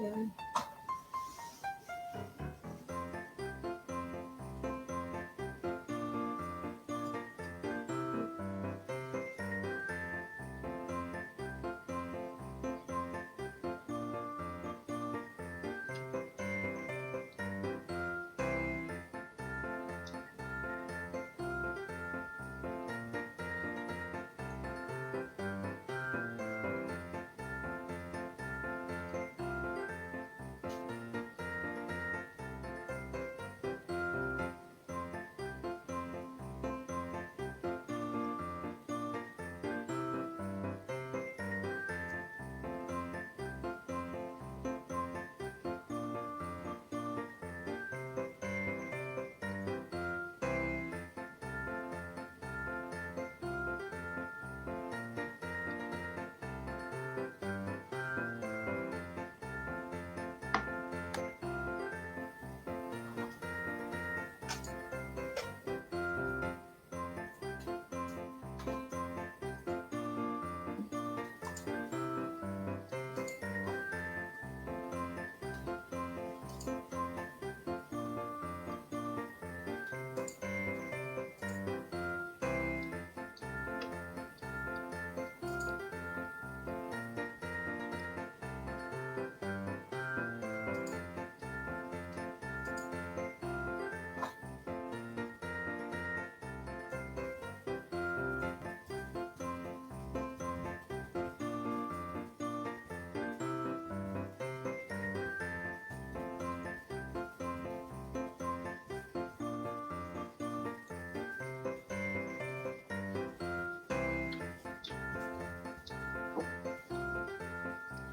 Yeah.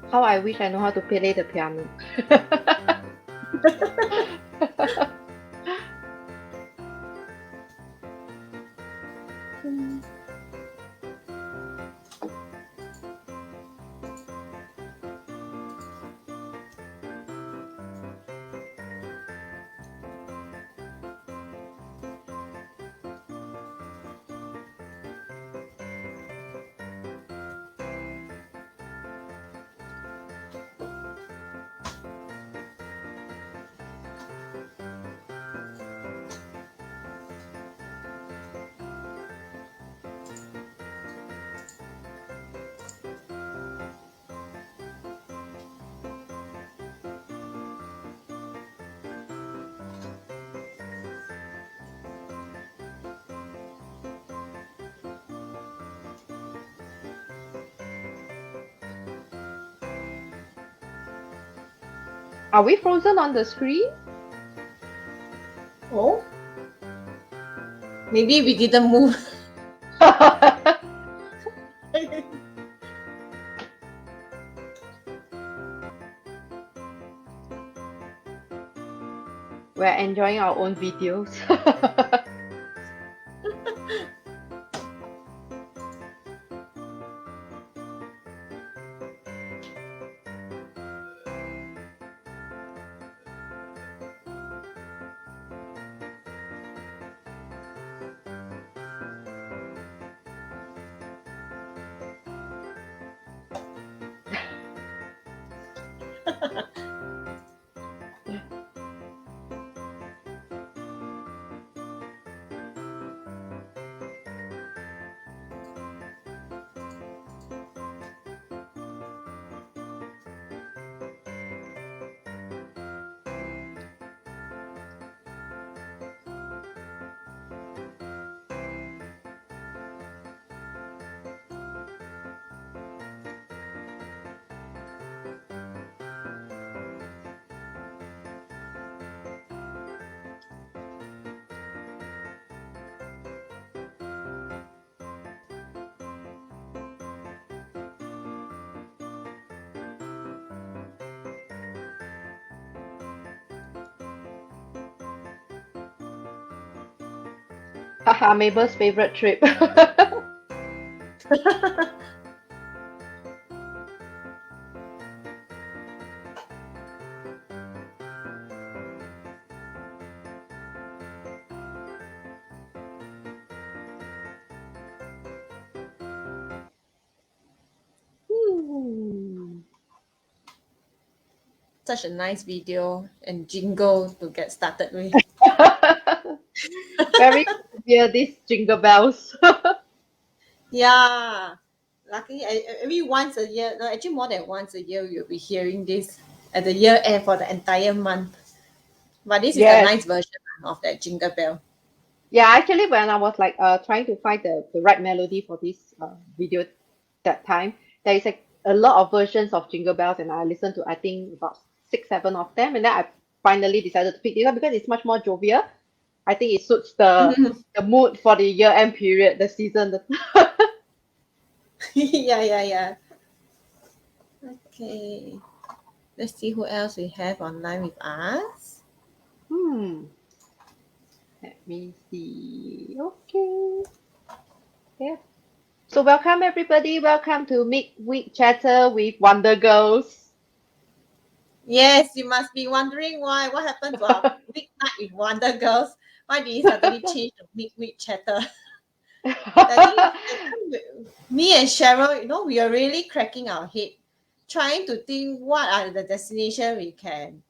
How I wish I know how to play the piano. Are we frozen on the screen? Oh, maybe we didn't move. We're enjoying our own videos. Haha, Mabel's favorite trip. Ooh. such a nice video and jingle to get started with. Very familiar, these jingle bells. Yeah, luckily every once a year, no, actually more than once a year, you'll be hearing this at the year end for the entire month. But this is a Yes. nice version of that jingle bell. Yeah, actually, when I was like trying to find the right melody for this video that time, there is a lot of versions of Jingle Bells, and I listened to I think about six, seven of them, and then I finally decided to pick this up because it's much more jovial. I think it suits the mood for the year end period, the season. Yeah, yeah, yeah. Okay, let's see who else we have online with us. Hmm. Let me see. Okay. Yeah. So welcome everybody. Welcome to Midweek Chatter with Wonder Girls. Yes, you must be wondering why. What happened to our weeknight with Wonder Girls? Why did you suddenly change to Midweek Chatter? I think that time me and Cheryl, we are really cracking our head, trying to think what are the destination we can,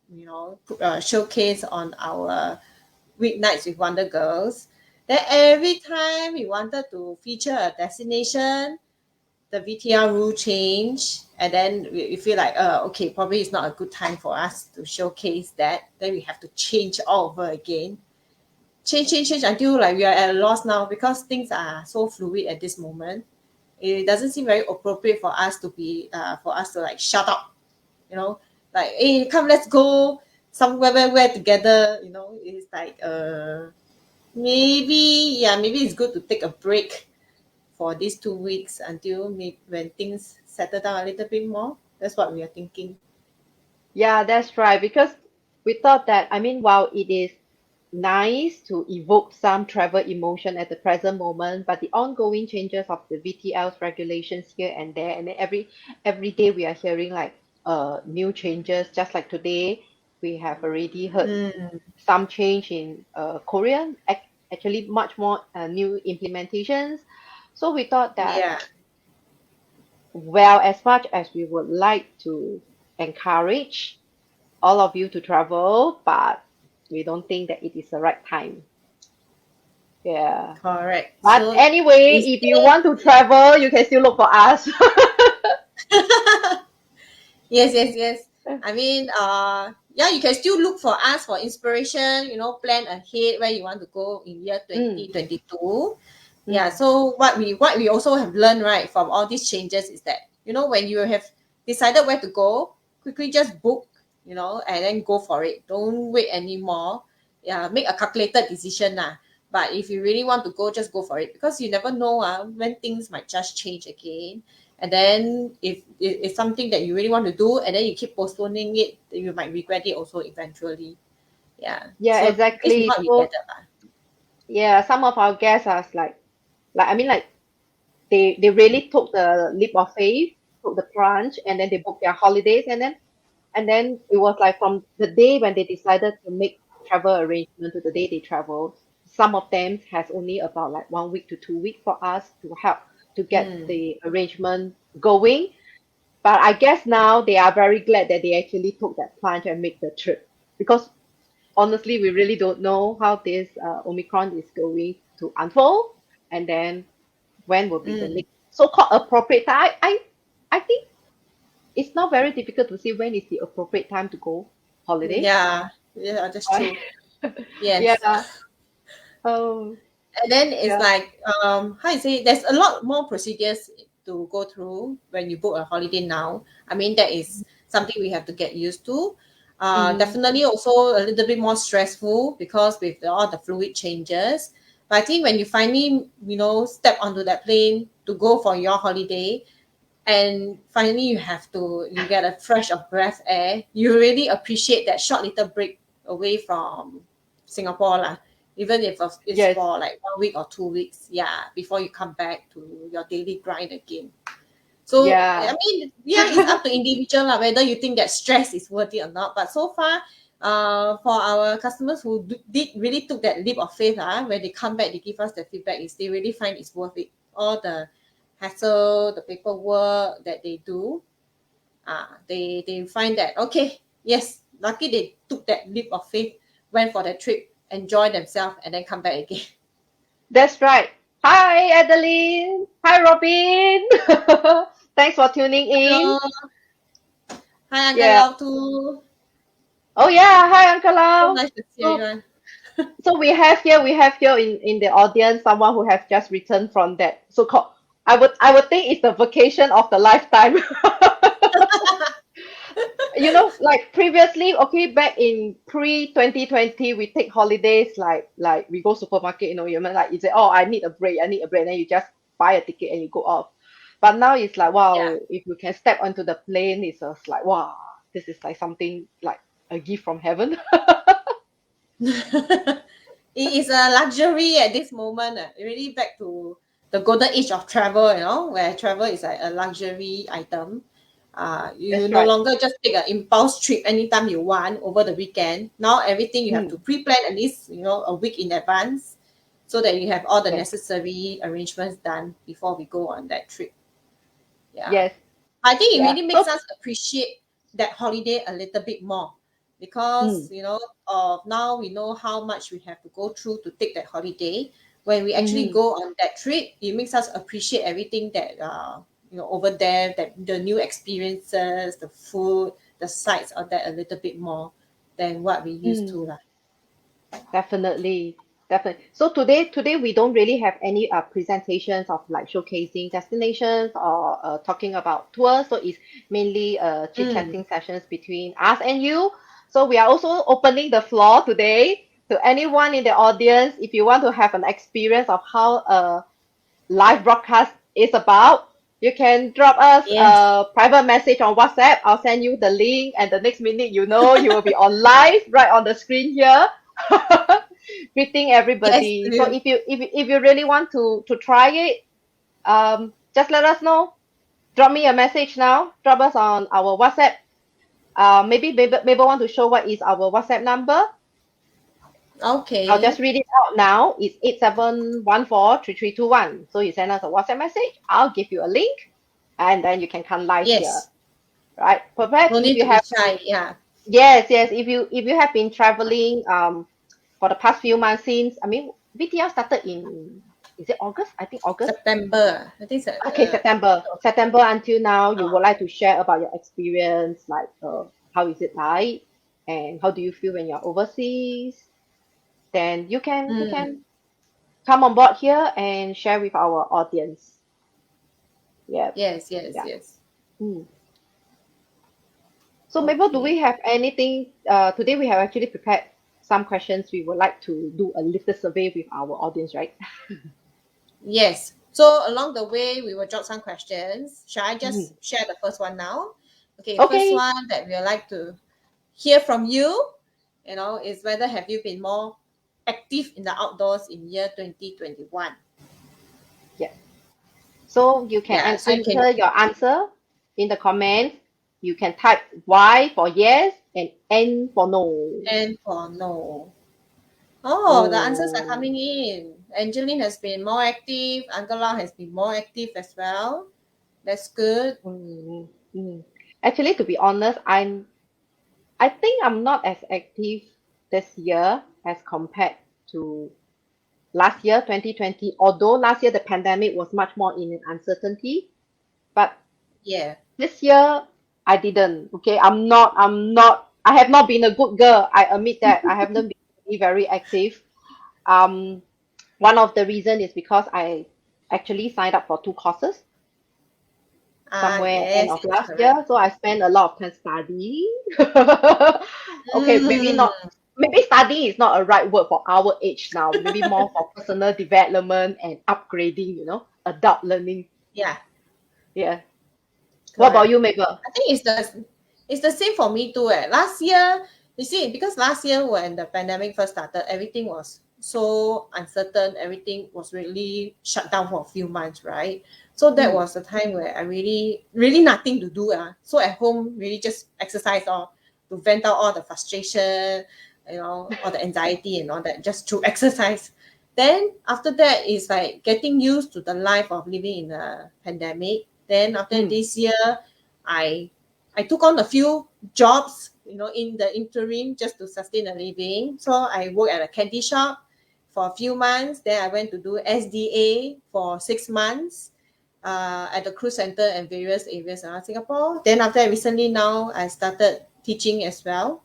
showcase on our weeknights with Wonder Girls. Then every time we wanted to feature a destination, the VTR rule change, and then we feel like, okay, probably it's not a good time for us to showcase that. Then we have to change all over again, change until like we are at a loss now because things are so fluid at this moment. It doesn't seem very appropriate for us to be for us to like shut up, you know, like hey, come, let's go somewhere where together. It's like maybe it's good to take a break for these 2 weeks until when things settle down a little bit more. That's what we are thinking. Yeah, that's right. Because we thought that, I mean, while it is nice to evoke some travel emotion at the present moment, but the ongoing changes of the VTL's regulations here and there, and then every day we are hearing like new changes. Just like today, we have already heard Mm, some change in Korean, actually much more new implementations. So we thought that, yeah, well, as much as we would like to encourage all of you to travel, but we don't think that it is the right time. Yeah. correct. But So anyway, if you instead, want to travel, you can still look for us. yes, yes, yes. I mean, yeah, you can still look for us for inspiration, plan ahead where you want to go in year Mm, 2022. Yeah, mm, so what we also have learned, right, from all these changes is that, when you have decided where to go, quickly just book, and then go for it. Don't wait anymore. Yeah, make a calculated decision lah. But if you really want to go, just go for it because you never know when things might just change again. And then if it's something that you really want to do and then you keep postponing it, then you might regret it also eventually. Yeah. yeah, So this is exactly. what we So gathered. yeah, some of our guests are like I mean, like they really took the leap of faith, took the plunge, and then they booked their holidays, and then it was like from the day when they decided to make travel arrangement to the day they traveled. Some of them has only about like 1 week to 2 weeks for us to help to get Mm. the arrangement going. But I guess now they are very glad that they actually took that plunge and make the trip because honestly, we really don't know how this Omicron is going to unfold, and then when will be the Mm. next so-called appropriate time. I think it's not very difficult to see when is the appropriate time to go holiday, Yeah. Yeah, that's right? true. Yes. Yeah. Oh, And then it's yeah. like how you say there's a lot more procedures to go through when you book a holiday now. I mean that is something we have to get used to. Mm, Definitely also a little bit more stressful because with all the fluid changes. But I think when you finally step onto that plane to go for your holiday, and finally you get a fresh of breath air, you really appreciate that short little break away from Singapore lah, even if it's yes. for like 1 week or 2 weeks, yeah, before you come back to your daily grind again. So I Yeah. mean, yeah, it's up to individual lah, whether you think that stress is worth it or not. But so far, for our customers who did really took that leap of faith, when they come back, they give us the feedback is they really find it's worth it. All the hassle, the paperwork that they do, they find that okay, yes, lucky they took that leap of faith, went for the trip, enjoy themselves, and then come back again. That's right. Hi, Adeline. Hi, Robin. Thanks for tuning in. Hello. Hi, Uncle Yeah. Lau too. Oh yeah. Hi, Uncle So Lau. nice to see So, everyone. so we have here in the audience someone who has just returned from that so-called. I would think it's the vacation of the lifetime. Like previously, okay, back in pre 2020, we take holidays like we go supermarket, you mean like you say, oh, I need a break, and then you just buy a ticket and you go off. But now it's like, Yeah. wow, if you can step onto the plane, it's just like, wow, this is like something like a gift from heaven. It is a luxury at this moment. Really back to the golden age of travel, where travel is like a luxury item. You That's no right. longer just take an impulse trip anytime you want over the weekend. Now everything you have to Mm, pre-plan at least, a week in advance so that you have all the yes, necessary arrangements done before we go on that trip. Yeah. yes, I think it yeah. really makes So, us appreciate that holiday a little bit more because mm, of now we know how much we have to go through to take that holiday. When we actually mm, go on that trip, it makes us appreciate everything that over there, that the new experiences, the food, the sights of that a little bit more than what we used mm. to lah. Definitely, definitely. So today we don't really have any presentations of like showcasing destinations or talking about tours. So it's mainly Mm. chit-chatting sessions between us and you. So we are also opening the floor today to anyone in the audience. If you want to have an experience of how a live broadcast is about, you can drop us Yes. a private message on WhatsApp. I'll send you the link, and the next minute, you will be on live right on the screen here, greeting Yes. everybody. So if you really want to try it, just let us know. Drop me a message now. Drop us on our WhatsApp. Maybe want to show what is our WhatsApp number. I'll just Okay. read it out now. It's 87143321. So you send us a WhatsApp message. I'll give you a link, and then you can come live here, Yes. right? Perhaps No if need you to be have shy. Yeah. yes, if you have been traveling for the past few months since VTL started in, is it August? I think August. September. I think so. Okay, September until now, you Uh, would like to share about your experience, like how is it like, and how do you feel when you're overseas? Then you mm. can come on board here and share with our audience. Yeah, Yes, yes, yeah. yes. Mm. So Mabel, do Okay. we have anything? Today we have actually prepared some questions. We would like to do a little survey with our audience, right? Yes. So along the way, we will jot some questions. Shall I Mhm. just share the first one now? Okay, first Okay. one that we would like to hear from you, is whether have you been more active in the outdoors in year 2021? Yes. So you can Yeah, so you can enter your answer in the comments. You can type Y for yes and N for no. and for no. Oh, the answers are Oh. coming in. Angeline has been more active. Uncle Lau has been more active as well. That's good. Mm, mm. Actually, to be honest, I think I'm not as active this year as compared to last year, 2020. Although last year the pandemic was much more in an uncertainty, but Yeah. this year I didn't. Okay, I have not been a good girl. I admit that I have not been very active. Um, one of the reason is because I actually signed up for two courses Ah, somewhere end yes, of yes, last year, correct. so I spent a lot of time studying. Okay, Mm, maybe studying is not a right word for our age now. Maybe more for personal development and upgrading, adult learning. yeah, Yeah. What about correct. you, Mabel? I think it's the same for me too. Last year, you see, because last year when the pandemic first started, everything was so uncertain. Everything was really shut down for a few months, right? So that Mm, was the time where I really, really nothing to do. So at home, really just exercise or to vent out all the frustration, all the anxiety and all that, just to exercise. Then after that is like getting used to the life of living in a pandemic. Then after mm, this year, I I took on a few jobs in the interim just to sustain a living. So I work at a candy shop for a few months. Then I went to do SDA for 6 months at the cruise center and various areas around Singapore. Then after that, recently now I started teaching as well,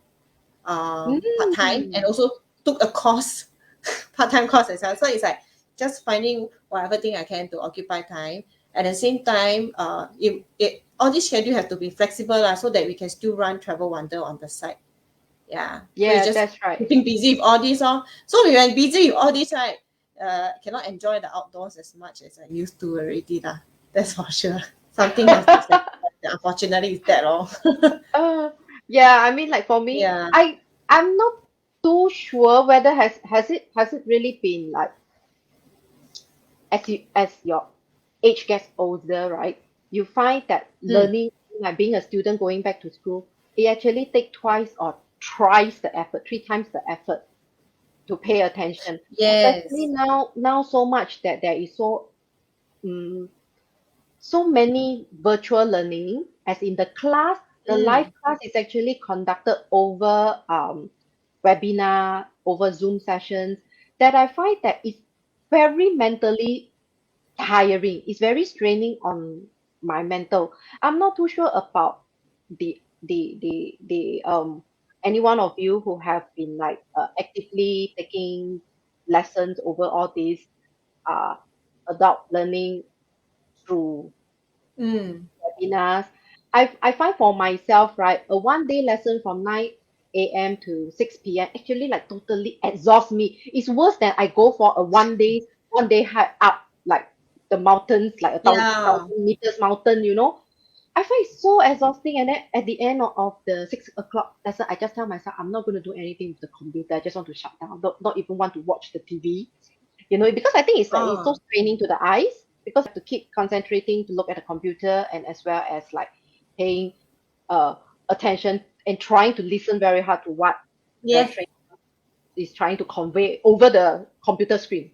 part time, and Mm. also took a course, part time course as well. So it's like just finding whatever thing I can to occupy time. At the same time, all this schedule have to be flexible lah, so that we can still run Travel Wonder on the side. Yeah. So it's Yeah, just that's right. keeping busy with all this. So when I'm busy with all this, right, cannot enjoy the outdoors as much as I used to already lah. That's for sure. Something has to sacrifice. Unfortunately, it's that all. Uh, yeah, I mean, like for me, Yeah. I'm not too sure whether has it really been like as your age gets older, right? You find that Mm. learning, like being a student going back to school, it actually take twice or thrice the effort, three times the effort to pay attention. Especially Yes. now so much that there is um, so many virtual learning, as in the class, the live Mm. class is actually conducted over webinar, over Zoom sessions, that I find that it's very mentally tiring. It's very straining on my mental. I'm not too sure about the any one of you who have been like actively taking lessons over all these uh adult learning through Mm. webinars. I find for myself, right, a 1 day lesson from 9 a.m. to 6 p.m. actually like totally exhausts me. It's worse than I go for a 1 day hike up like the mountains, like a Yeah. thousand meters mountain, you know. I find it so exhausting, and then at the end of the 6 o'clock lesson, I just tell myself I'm not going to do anything with the computer. I just want to shut down. Not even want to watch the TV, because I think it's so Oh. straining to the eyes, because you have to keep concentrating to look at the computer, and as well as like paying uh attention and trying to listen very hard to what the Yes. trainer is trying to convey over the computer screen.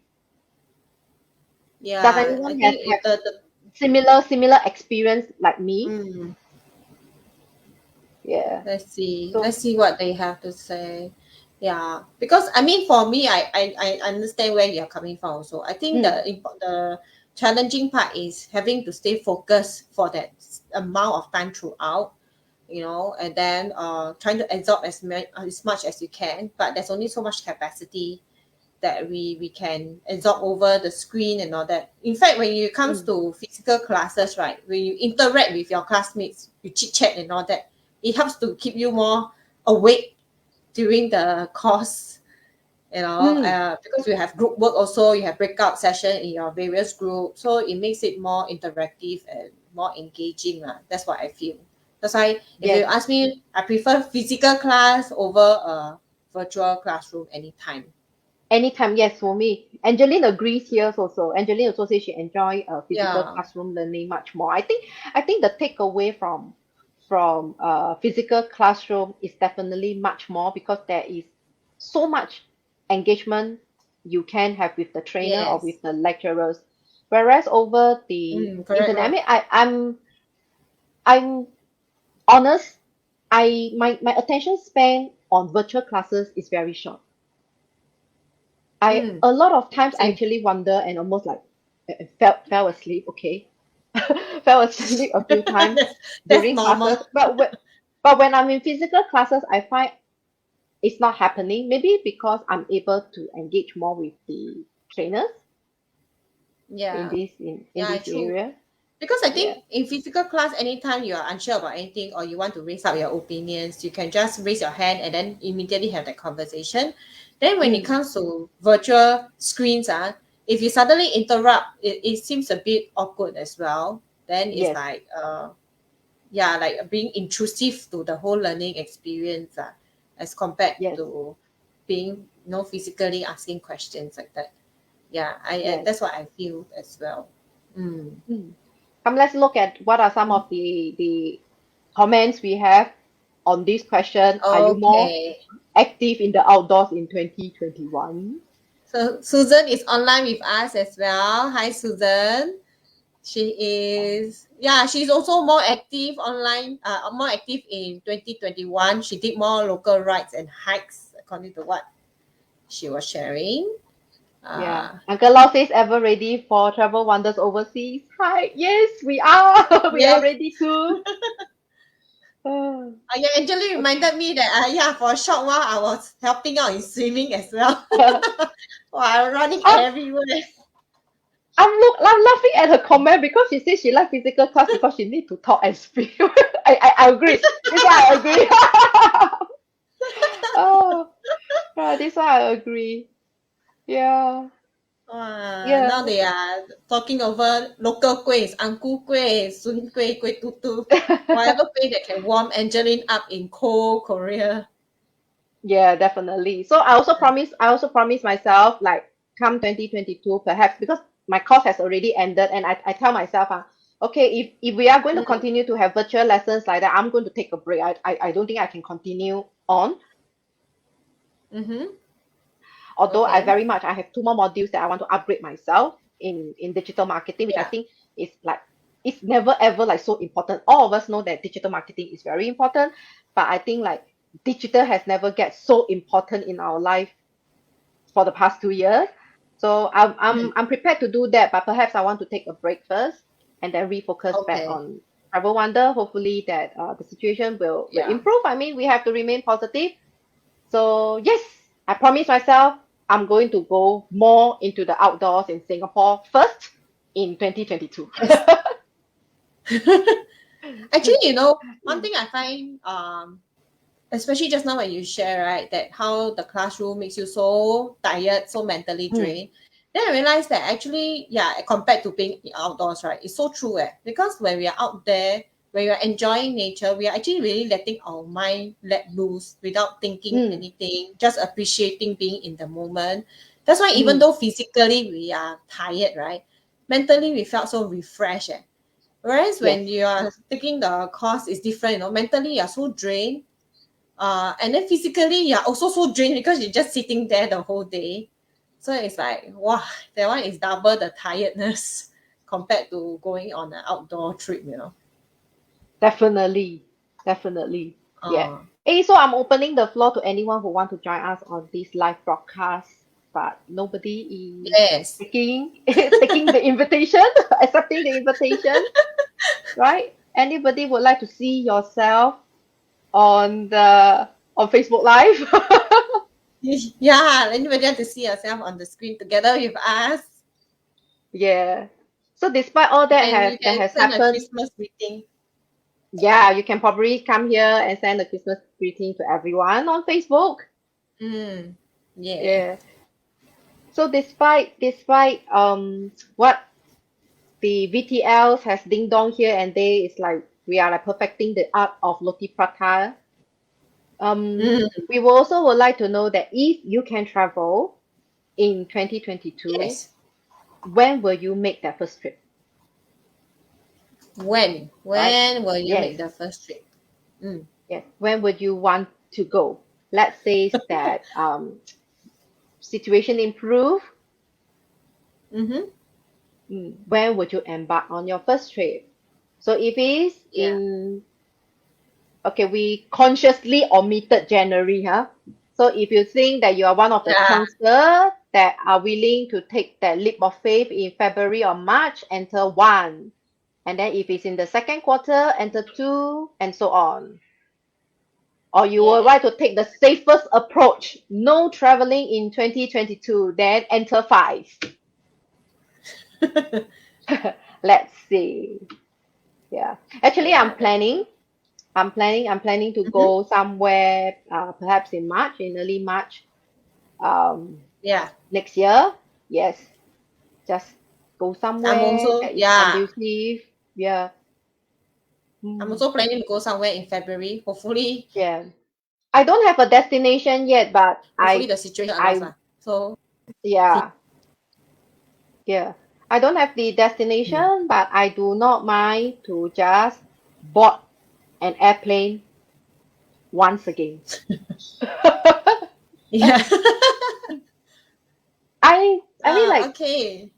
Does Yeah. I anyone have think have the similar experience like me? mm. Yeah. So Let's see what they have to say. Yeah, because I mean, for me, I understand where you're coming from. Also, I think mm, the challenging part is having to stay focused for that amount of time throughout, and then trying to absorb as much as you can. But there's only so much capacity that we can absorb over the screen and all that. In fact, when it comes mm, to physical classes, right, when you interact with your classmates, you chit chat and all that, it helps to keep you more awake during the course, mm, because you have group work also, you have breakout session in your various groups, so it makes it more interactive and more engaging. That's what I feel. That's why if you yes. ask me, I prefer physical class over a virtual classroom anytime. Anytime, yes, for me. Angeline agrees here also. Angeline also says she enjoy physical Yeah. classroom learning much more. I think the takeaway from physical classroom is definitely much more, because there is so much engagement you can have with the trainer or Yes. with the lecturers. Whereas over the Correct, internet, I lor. mean, I'm honest, my attention span on virtual classes is very short. Mm, A lot of times I same. actually wonder and almost like fell asleep. Okay, fell asleep a few times that's, that's during normal. classes. But when I'm in physical classes, I find it's not happening. Maybe because I'm able to engage more with the trainers in Yeah. this Yeah, true. area. Because I Yeah. think in physical class, anytime you are unsure about anything or you want to raise up your opinions, you can just raise your hand and then immediately have that conversation. Then when it Mm, comes to virtual screens, if you suddenly interrupt, it seems a bit awkward as well. Then it's yes. like yeah, like being intrusive to the whole learning experience, as compared Yes. to being physically asking questions like that. Yeah, I Yes. that's what I feel as well. Mm. Mm. Come, let's look at what are some of the comments we have on this question. Are you more Okay. active in the outdoors in 2021? So Susan is online with us as well. Hi, Susan. she's also more active online, more active in 2021. She did more local rides and hikes, according to what she was sharing. Yeah. Uh, Uncle Lau says, ever ready for travel wonders overseas? Hi. Yes, we are. We are yes. ready to. Uh, Yeah, Angela reminded me that, yeah, for a short while, I was helping out in swimming as well. While running I'm everywhere. I'm laughing at her comment because she says she likes physical class because she need to talk and speak. I agree. This why I agree. Oh, yeah, this why I agree. Yeah, Now yeah. they are talking over local kuehs, angku kueh, sun kueh, kueh tutu, whatever kueh that can warm Angeline up in cold Korea. Yeah, definitely. So I also promise myself like come 2022 perhaps because my course has already ended and I tell myself okay, if we are going to Mm, continue to have virtual lessons like that, I'm going to take a break. I don't think I can continue on. mm-hmm. Although Okay. I have two more modules that I want to upgrade myself in digital marketing, which I Yeah. think is like it's never ever like so important. All of us know that digital marketing is very important, but I think like digital has never get so important in our life for the past 2 years. So Mm, I'm prepared to do that, but perhaps I want to take a break first and then refocus back okay. on Travel Wonder. Hopefully that the situation will Yeah. improve. I mean, we have to remain positive. So yes, I promise myself I'm going to go more into the outdoors in Singapore first in 2022. Yes. Actually, one thing I find, especially just now when you share, right, that how the classroom makes you so tired, so mentally Hmm, drained, then I realized that actually, yeah, compared to being outdoors, right, it's so true. Because when we are out there, when we are enjoying nature, we are actually really letting our mind let loose without thinking hmm, anything, just appreciating being in the moment. That's why even hmm. though physically we are tired, right, mentally we felt so refreshed. Whereas Yes, when you are taking the course, it's different. Mentally you're so drained, and then physically you're also so drained because you're just sitting there the whole day. So it's like, wow, that one is double the tiredness compared to going on an outdoor trip. definitely, definitely. Yeah. Uh, Hey, so I'm opening the floor to anyone who want to join us on this live broadcast, but nobody is yes. taking the invitation, accepting the invitation, right? Anybody would like to see yourself on Facebook Live? Yeah, anybody want to see yourself on the screen together with us? Yeah. So despite all You that can you that can has send a happened, Christmas greeting. yeah, you can probably come here and send a Christmas greeting to everyone on Facebook. Mm, yeah. Yeah. So despite what the VTLs has ding dong here and there, it's like we are like perfecting the art of Loti Prata. Mm, We will also would like to know that if you can travel in 2022, yes. when will you make that first trip? When? Right? When will you Yes, make the first trip? Mm. yes. When would you want to go? Let's say that situation improve. Mm-hmm. When would you embark on your first trip? So if it's Yeah. in okay, we consciously omitted January, huh? So if you think that you are one of the Yeah. chancellor that are willing to take that leap of faith in February or March, enter one. And then if it's in the second quarter, enter two, and so on. Or you would Yeah. like to take the safest approach, no traveling in 2022, then enter five. Let's see. Yeah. Actually, Yeah. Let's see. I'm planning to Mm-hmm. go somewhere, perhaps in March, in early March, um, Yeah. next year. Yes, just go I'm somewhere also that is yeah. conducive. Yeah. I'm Mm, also planning to go somewhere in February. Hopefully, yeah. I don't have a destination yet, but hopefully the situation allows I, lah. So see. yeah, yeah. I don't have the Mm. destination, but I do not mind to just board an airplane once again. Yeah. I mean like Okay.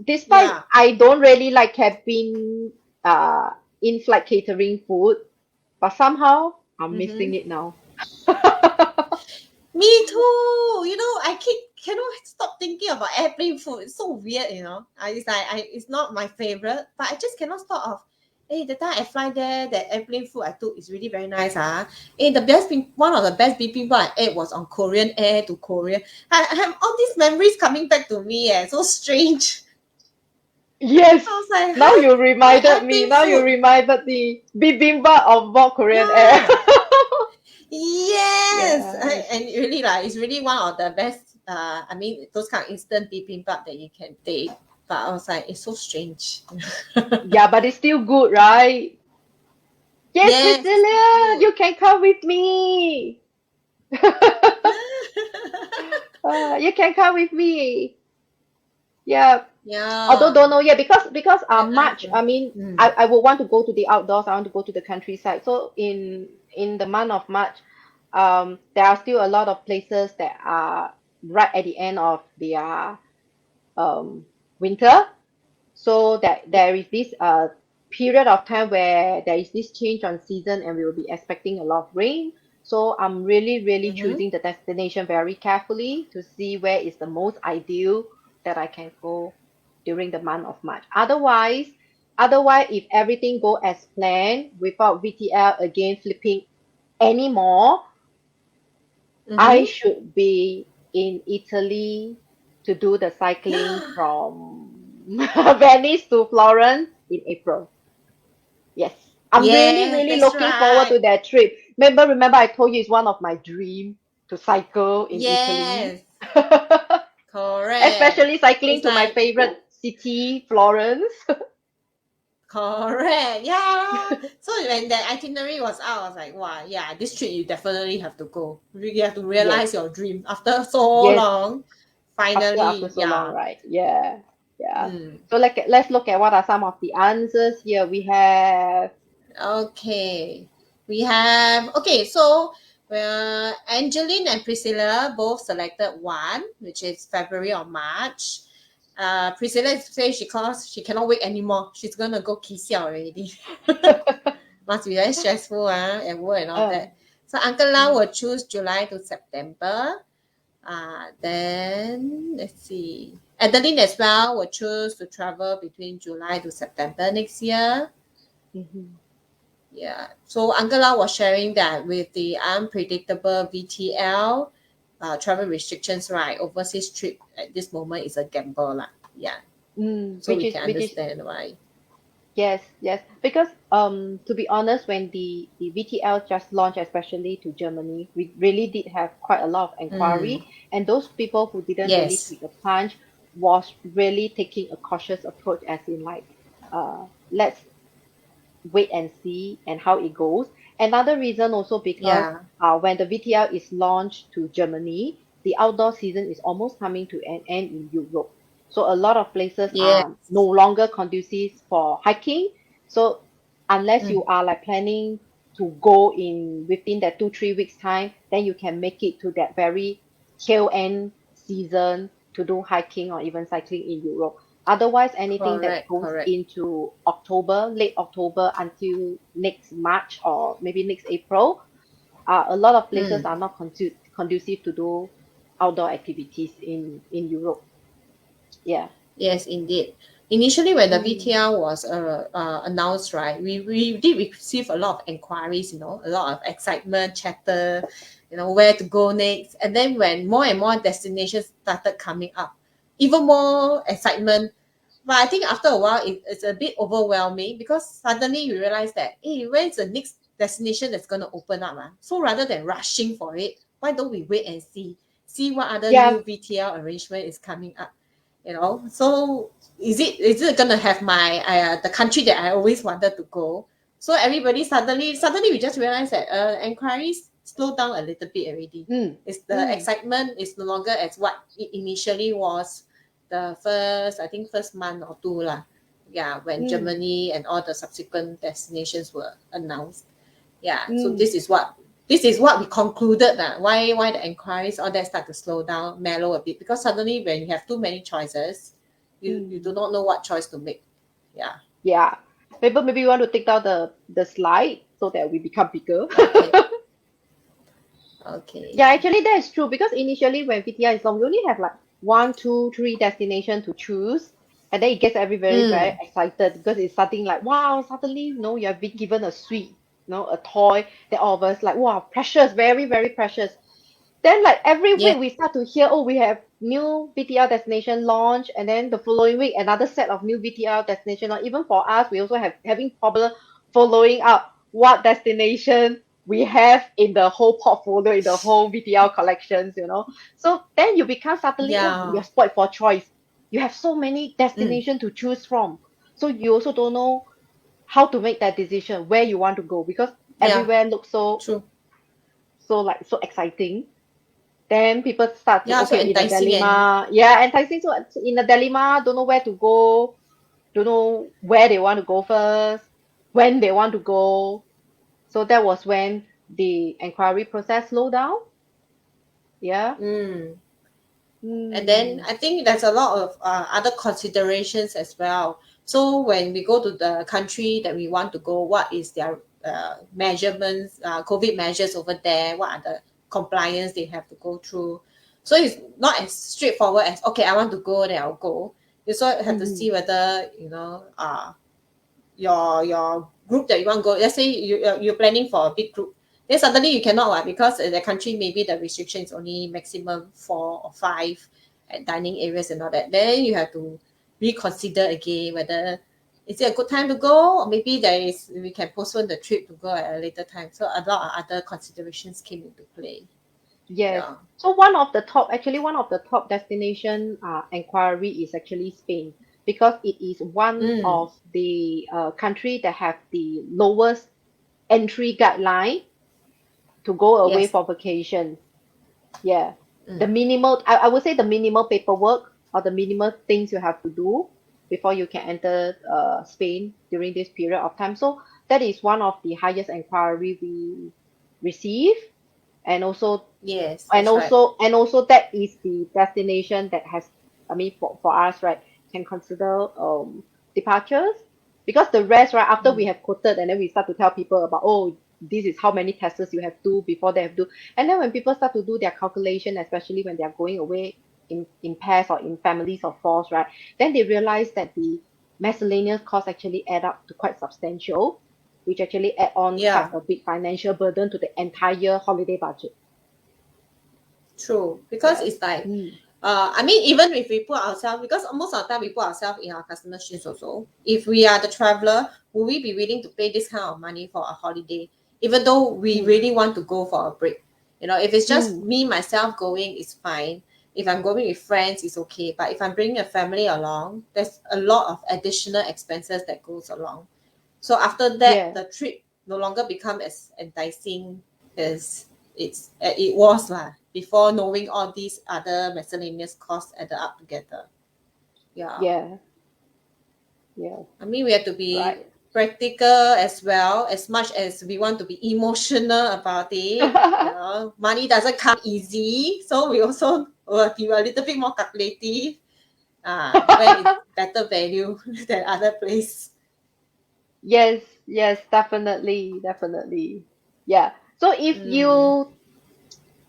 despite Yeah. I don't really like cabin in-flight catering food, but somehow I'm Mm-hmm. missing it now. Me too. I cannot stop thinking about airplane food. It's so weird. It's not my favorite, but I just cannot stop of. Hey, the time I fly there, that airplane food I took is really very nice. Hey, one of the best bibimbap I ate was on Korean Air to Korea. I have all these memories coming back to me. So strange. Yes, I was like, now huh? you Why reminded me. airplane Now you food? reminded the bibimbap of Bob Korean Air. Yeah. Yes, Yes. and really like it's really one of the best. I mean those kind of instant bibimbap that you can take. But I was like, it's so strange. Yeah, but it's still good, right? Yes, Yes, it's still Priscilla, good. you can come with me. You can come with me. Yeah. Although Yeah, don't know yet because very nice. March, I mean, Mm. I would want to go to the outdoors. I want to go to the countryside. So in the month of March, there are still a lot of places that are right at the end of their um winter. So that there is this period of time where there is this change on season and we will be expecting a lot of rain. So I'm really Mm-hmm. choosing the destination very carefully to see where is the most ideal that I can go during the month of March. Otherwise, if everything go as planned without VTL again flipping anymore, I Mm-hmm. should be in Italy to do the cycling from Venice to Florence in April. Yes. I'm Yes, really that's looking forward right. to that trip. Remember I told you it's one of my dream to cycle in Italy. Yes, correct. Especially cycling It's to my like favorite city, Florence. correct. Yeah. So when the itinerary was out, I was like, wow, yeah, this trip you definitely have to go. You have to Yes. realize your dream after so Yes. long. After Finally, so long, yeah. right? Yeah. Yeah. Mm. So let's look at what are some of the answers here. We have Okay. We have okay, so Angeline and Priscilla both selected one, which is February or March. Priscilla says she cannot wait anymore. She's gonna go Kisia already. Must be very stressful at work and all uh, that. So Uncle Lau mm, will choose July to September. Then let's see. Adeline as well will choose to travel between July to September next year. mhm. Yeah. So Uncle Lau was sharing that with the unpredictable VTL travel restrictions, right? Overseas trip at this moment is a gamble, lah. Yeah. So Which we is can which is understand why. yes, because to be honest, when the VTL just launched, especially to Germany, we really did have quite a lot of Mm. inquiry, and those people who didn't really Yes. take the plunge was really taking a cautious approach, as in like, let's wait and see and how it goes. Another reason also because Yeah. when the VTL is launched to Germany, the outdoor season is almost coming to an end in Europe. So a lot of places Yeah. are no longer conducive for hiking. So unless Mm. you are like planning to go in within that 2 3 weeks time, then you can make it to that very tail end season to do hiking or even cycling in Europe. Otherwise, anything that Correct. goes Correct. into October, late October until next March or maybe next April, a lot of places Mm. are not conducive to do outdoor activities in Europe. Yeah. Yes, indeed. Initially, when the Mm, VTL was announced, right, we did receive a lot of inquiries, a lot of excitement, chatter, where to go next. And then when more and more destinations started coming up, even more excitement. But I think after a while, it's a bit overwhelming because suddenly you realize that, hey, when's the next destination that's going to open up? So rather than rushing for it, why don't we wait and see what other yeah. new VTL arrangement is coming up? So is it gonna have my the country that I always wanted to go? So everybody suddenly we just realized that inquiries slow down a little bit already. Mm, It's the mm, excitement is no longer as what it initially was the first, I think, first month or two lah. Yeah, when mm, Germany and all the subsequent destinations were announced. Yeah, so mm. this is what we concluded that why the inquiries all that start to slow down, mellow a bit because suddenly when you have too many choices, you do not know what choice to make. Yeah. Yeah. Maybe you want to take down the slide so that we become bigger. Okay. Okay. Yeah, actually that is true because initially when VTR is long, we only have like one, two, three destination to choose. And then it gets everybody very Mm. excited because it's something like, wow, suddenly, you have been given a sweet, a toy that all of us like, wow, precious, very, very precious. Then like every Yeah. week we start to hear, oh, we have new VTR destination launch, and then the following week another set of new VTR destination. Or even for us, we also have having problem following up what destination we have in the whole portfolio, in the whole VTR collections. So then you become suddenly, oh, Yeah. you're spoiled for choice. You have so many Mm. destinations to choose from. So you also don't know how to make that decision where you want to go because Yeah. everywhere looks True. so exciting. Then people start to Yeah. So okay in a enticing and dilemma. Yeah, enticing. So in a dilemma, don't know where to go, don't know where they want to go first, when they want to go. So that was when the inquiry process slowed down. Yeah. mm. And then Mm. I think there's a lot of other considerations as well. So when we go to the country that we want to go, what is their measurements, COVID measures over there? What are the compliance they have to go through? So it's not as straightforward as okay, I want to go, then I'll go. You also have to Mm-hmm. see whether your group that you want to go. Let's say you're planning for a big group, then suddenly you cannot because in the country maybe the restriction is only maximum 4 or 5 at dining areas and all that. Then you have to reconsider again whether is it a good time to go, or maybe we can postpone the trip to go at a later time. So a lot of other considerations came into play. Yes. Yeah. So one of the top destination inquiry is actually Spain because it is one Mm. of the country that have the lowest entry guideline to go away Yes. for vacation. Yeah. The Mm. minimal, I would say the minimal paperwork or the minimal things you have to do before you can enter Spain during this period of time. So that is one of the highest inquiry we receive, and also Yes, and that's right. also and also that is the destination that has, I mean, for us, right, can consider departures because the rest, right, after we Mm. have quoted and then we start to tell people about, oh, this is how many tests you have to before they have to, and then when people start to do their calculation, especially when they are going away in pairs or in families of fours, right, then they realize that the miscellaneous costs actually add up to quite substantial, which actually add on quite Yeah. a big financial burden to the entire holiday budget. True, because Yes. it's like, Mm. I mean, even if we put ourselves, because most of the time we put ourselves in our customer's shoes also. If we are the traveler, will we be willing to pay this kind of money for a holiday, even though we Mm. really want to go for a break? If it's just Mm. me myself going, it's fine. If I'm going with friends, it's okay. But if I'm bringing a family along, there's a lot of additional expenses that goes along. So after that, Yeah. the trip no longer become as enticing as it was lah before knowing all these other miscellaneous costs added up together. Yeah, Yeah. Yeah. I mean we have to be Right. practical as well as much as we want to be emotional about it. Money doesn't come easy, so we also will be a little bit more calculative. Where is better value than other place. Yes, yes, definitely, definitely. Yeah. So if Mm, you,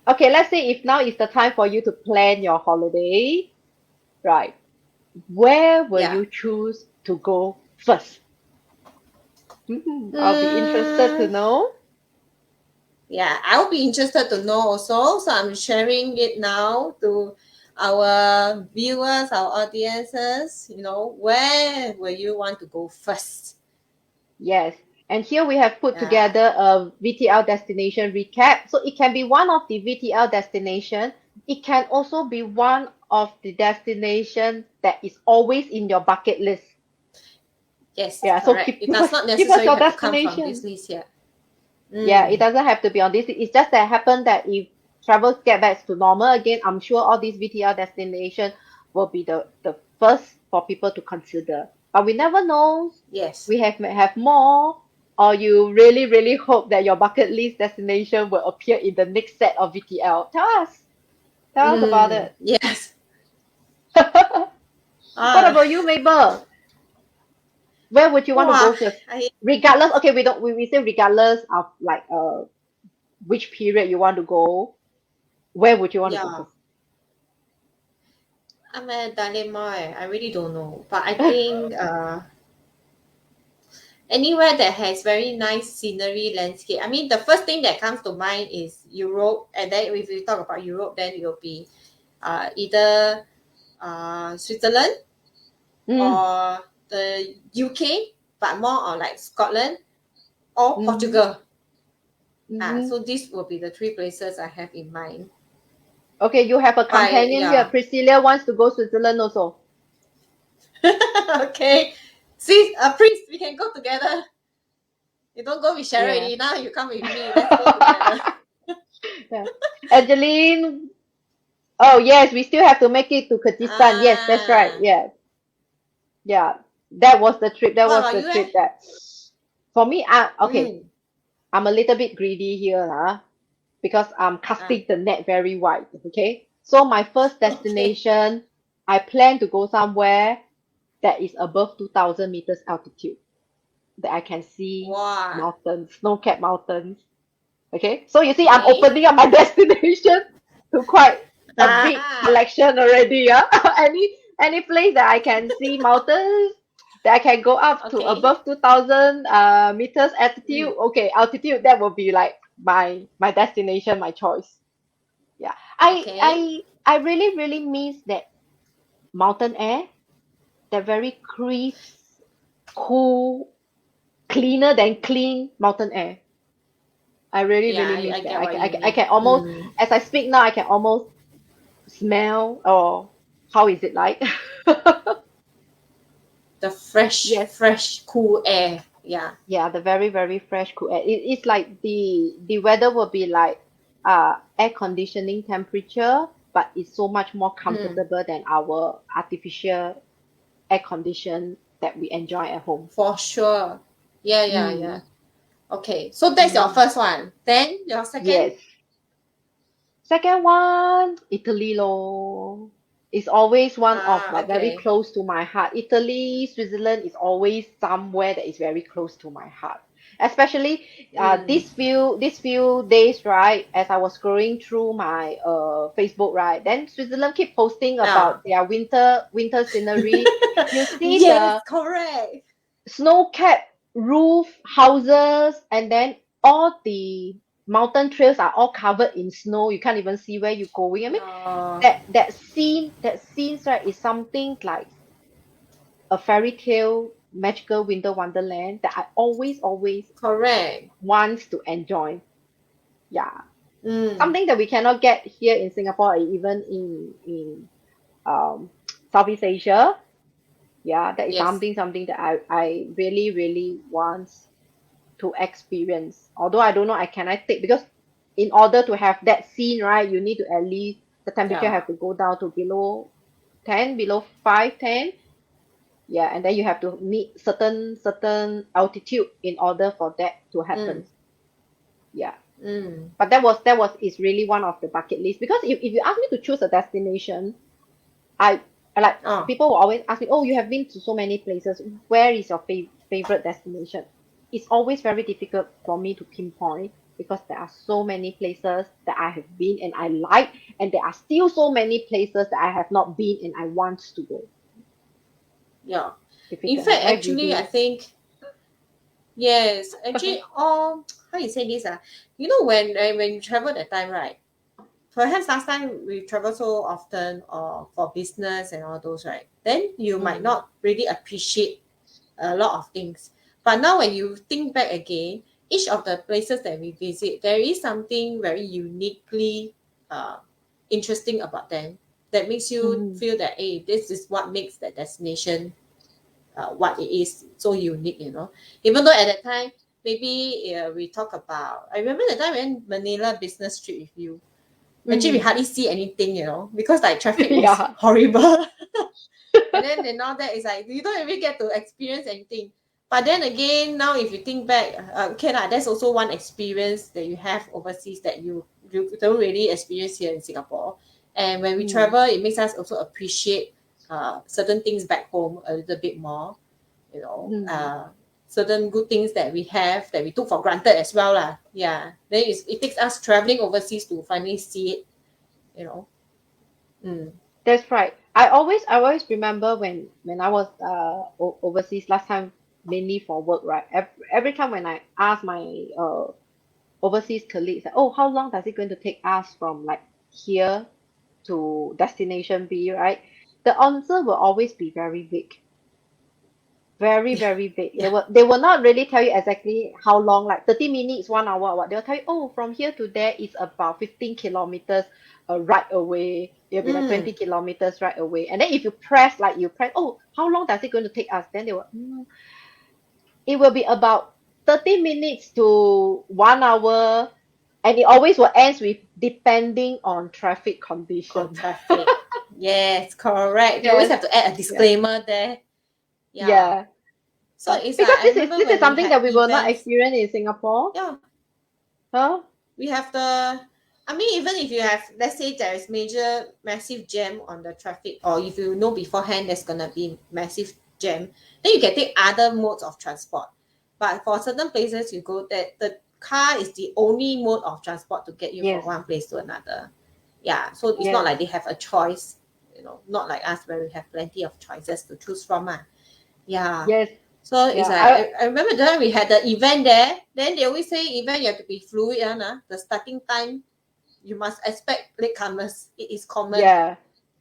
okay, let's say if now is the time for you to plan your holiday, right? Where will yeah. you choose to go first? I'll be interested to Mm, know. yeah, I'll be interested to know also. So I'm sharing it now to our viewers, our audiences. Where will you want to go first? Yes. And here we have put Uh, together a VTL destination recap. So it can be one of the VTL destination. It can also be one of the destination that is always in your bucket list. yes, Yeah. So correct. keep It keep does us not keep us necessarily your have to come from this destination. list yet. Yeah, it Mm, doesn't have to be on this. It's just that happen that if travel get back to normal again, I'm sure all these VTL destination will be the first for people to consider. But we never know. yes. We may have more, or you really, really hope that your bucket list destination will appear in the next set of VTL. Tell us. Tell us about Mm, it. yes. What Ah, about you, Mabel? Where would you want to wow. go first? I Regardless, okay, we say regardless of like which period you want to go, where would you want to go yeah. first? I'm at a dilemma. I really don't know, but I think anywhere that has very nice scenery landscape. I mean, the first thing that comes to mind is Europe, and then if we talk about Europe, then it will be either Switzerland Mm, or the UK, but more on like Scotland or mm-hmm, Portugal. mm-hmm. So these will be the three places I have in mind. Okay, you have a But companion here. yeah, Priscilla wants to go Switzerland also. okay. See, priest, we can go together. You don't go with Cheryl Yeah. already. Now you come with me. Let's go together. Yeah. Angeline, oh yes, we still have to make it to Kyrgyzstan. Yes, that's right. Ah, Yeah, yeah. That was the trip. That what was about the you? Eh? trip that for me, okay, Mm, I'm a little bit greedy here, because I'm ah, casting the net very wide. Okay. So my first okay. destination, I plan to go somewhere that is above 2000 meters altitude, that I can see Wow. mountains, snow-capped mountains. Okay. So you see, I'm Okay. opening up my destination to quite a big Ah, selection already. Yeah. Any place that I can see mountains, that I can go up to okay. above 2000 meters altitude. Mm, Okay, altitude, that will be like my destination, my choice. Yeah. I okay. I I really really miss that mountain air, that very crisp, cool, cleaner than clean mountain air. I really Yeah, really I miss that. get what you I mean. can almost, Mm, as I speak now, I can almost smell, or how is it like? the fresh, Yes. fresh, cool air. Yeah. Yeah, the very, very fresh cool air. It's like the weather will be like air conditioning temperature, but it's so much more Mm, comfortable than our artificial air condition that we enjoy at home. for sure. Yeah, yeah, yeah. Mm, Okay. So that's your mm, first one. Then your second? yes. Second one, Italy lor. It's always one of Ah, like very okay. close to my heart. Italy, Switzerland is always somewhere that is very close to my heart. Especially Mm, these few days, right? As I was scrolling through my Facebook, right? Then Switzerland keep posting ah. about their winter scenery. You see Yes, the correct. snow-capped roof houses, and then all the mountain trails are all covered in snow. You can't even see where you're going. I mean, Yeah, that scenes, right, is something like a fairy tale, magical winter wonderland that I always correct. wants to enjoy. Yeah, Mm, something that we cannot get here in Singapore, or even in Southeast Asia. Yeah, that is yes. something that I really really want to experience. Although I don't know, can I take, because in order to have that scene, right, you need to at least the temperature Yeah. have to go down to below 10, below 5, 10. Yeah, and then you have to meet certain altitude in order for that to happen. Mm, Yeah. mm. But that was is really one of the bucket list, because if you ask me to choose a destination, I like, Oh, people will always ask me, oh, you have been to so many places. Where is your favorite destination? It's always very difficult for me to pinpoint, because there are so many places that I have been and I like, and there are still so many places that I have not been and I want to go. yeah. In Difficult, huh? fact, Very actually, I greedy. think yes. Actually, all how you say this? You know, when you travel that time, right? Perhaps last time we travel so often or for business and all those, right? Then you might Mm, not really appreciate a lot of things. But now when you think back again, each of the places that we visit, there is something very uniquely uh, interesting about them that makes you mm, feel that, hey, this is what makes that destination what it is so unique, Even though at that time, maybe we talk about, I remember the time when Manila business trip with you, actually we mm. hardly see anything, because like traffic was Yeah. horrible. And all that is like you don't even get to experience anything. But then again, now if you think back, okay lah, that's also one experience that you have overseas that you don't really experience here in Singapore. And when we Mm, travel, it makes us also appreciate. certain things back home a little bit more, Mm. certain good things that we have that we took for granted as well lah. Yeah, then it takes us traveling overseas to finally see it, you know. Mm. That's right. I always remember when I was overseas last time, mainly for work, right? Every time when I ask my overseas colleagues, like, oh, how long does it going to take us from like here to destination B, right? The answer will always be very vague. Very, Yeah, very vague. They yeah. will not really tell you exactly how long, like 30 minutes, 1 hour, or what. They'll tell you, oh, from here to there is about 15 kilometers right away. It'll be like Mm. 20 kilometers right away. And then if you press, like you press, oh, how long does it going to take us? Then they will, it will be about 30 minutes to 1 hour. And it always will ends with depending on traffic On condition. traffic. Yes, correct. They always Yes. have to add a Yeah. disclaimer there. Yeah. Yeah. So it's like Because I this is remember this is when we something had that we will not events. experience in Singapore. Yeah, Huh? we have I mean, even if you have, let's say there is massive jam on the traffic, or if you know beforehand there's gonna be massive jam, then you can take other modes of transport. But for certain places you go, that the car is the only mode of transport to get you from Yes. one place to another. Yeah, so it's not Yes. like they have a choice, not like us where we have plenty of choices to choose from. Yeah. Yes. So it's Yeah. like I remember the time we had the event there. Then they always say event you have to be fluid, the starting time you must expect latecomers. It is common, Yeah.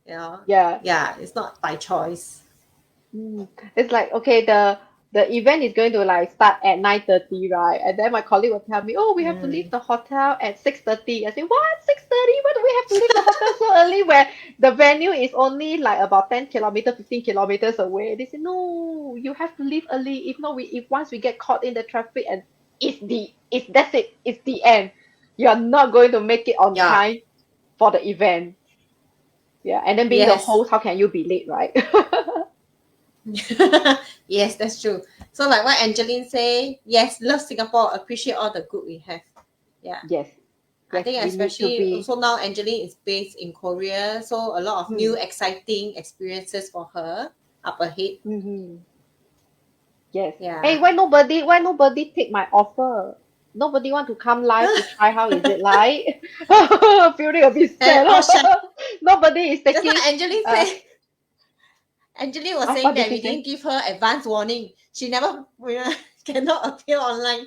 you know. Yeah. Yeah, it's not by choice. It's like, okay, the event is going to like start at 9:30, right? And then my colleague will tell me, oh, we have to leave Mm. the hotel at 6:30. I say, what? 6:30? Why do we have to leave the hotel so early where the venue is only like about 10 kilometers, 15 kilometers away? They say, no, you have to leave early. If not, if once we get caught in the traffic and that's it. It's the end. You are not going to make it on Yeah. time for the event. Yeah. And then being the Yes. host, how can you be late, right? Yes, that's true. So like what Angeline say, yes, love Singapore, appreciate all the good we have. Yeah. Yes. I Yes. think We need to especially be. also now Angeline is based in Korea, so a lot of new Hmm. exciting experiences for her up ahead. Mm-hmm. Yes. Hey, Yeah. why nobody take my offer? Nobody want to come live to try how is it like? Feeling a bit And sad. oh shit. Nobody is Just taking like Angeline uh say, Angeline was what saying did that she we didn't say? give her advance warning. She never cannot appear online.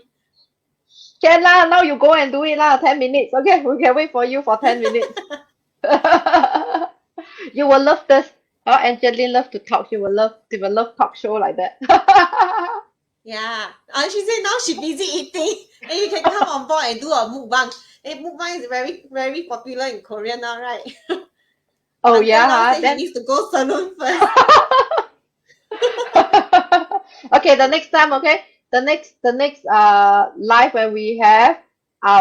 Can lah, now you go and do it lah, 10 minutes. Okay, we can wait for you for 10 minutes. You will love this. Oh, Angeline love to talk. She will love talk show like that. Yeah. She said now she busy eating and you can come on board and do a mukbang. Mukbang is very, very popular in Korea now, right? Oh Uncle yeah, Lau huh? said he Then needs to go salon first. okay, the next time, okay, the next live when we have,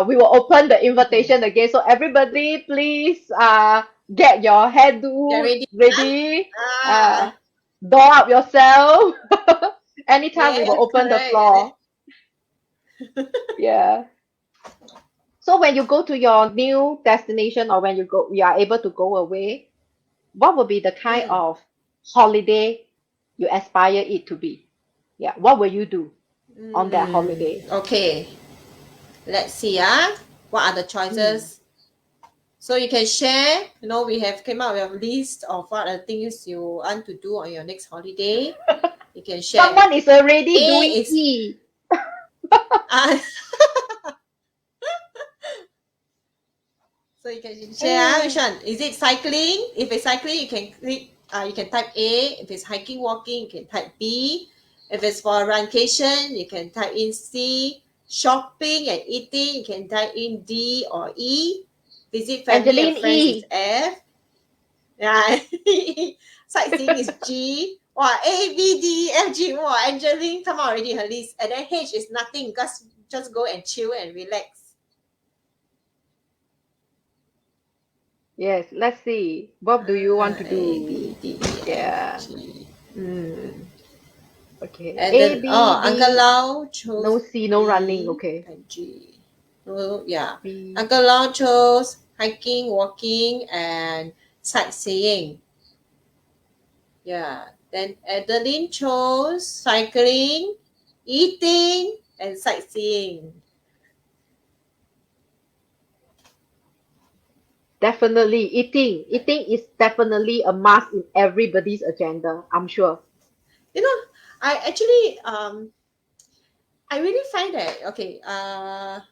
we will open the Mhm. invitation again. So everybody, please get your Get hairdo ready. ready. Ah, Doll up yourself. Anytime we yes, will open the correct. And then, floor. Yeah. So when you go to your new destination or when you are able to go away, what would be the kind mm, of holiday you aspire it to be? Yeah, what will you do on that holiday? okay. Let's see. What are the Mm. choices? So you can share. We have came up with a list of what are the things you want to do on your next holiday. You can share. Someone is already A doing is E. uh, so you can share which Eh, one. Is it cycling? If it's cycling, you can click. You can type A. If it's hiking, walking, you can type B. If it's for a vacation, you can type in C. Shopping and eating, you can type in D or E. Visit family and Angeline friends is E. F. Yeah. Sightseeing is G. Wow, A, B, D, F, G. Wow, Angeline come out already her list. And then H is nothing. Just go and chill and relax. Yes, let's see. What do you want to A, do? B, D, F, Yeah. G. Mm. Okay. And A, then, B, Uncle D. Lau No chose C, no running. B Okay. and G. Oh, yeah. B. Uncle Lau chose hiking, walking, and sightseeing. Yeah. Then Adeline chose cycling, eating, and sightseeing. Definitely eating. Eating is definitely a must in everybody's agenda, I'm sure. You know, I actually I really find that okay.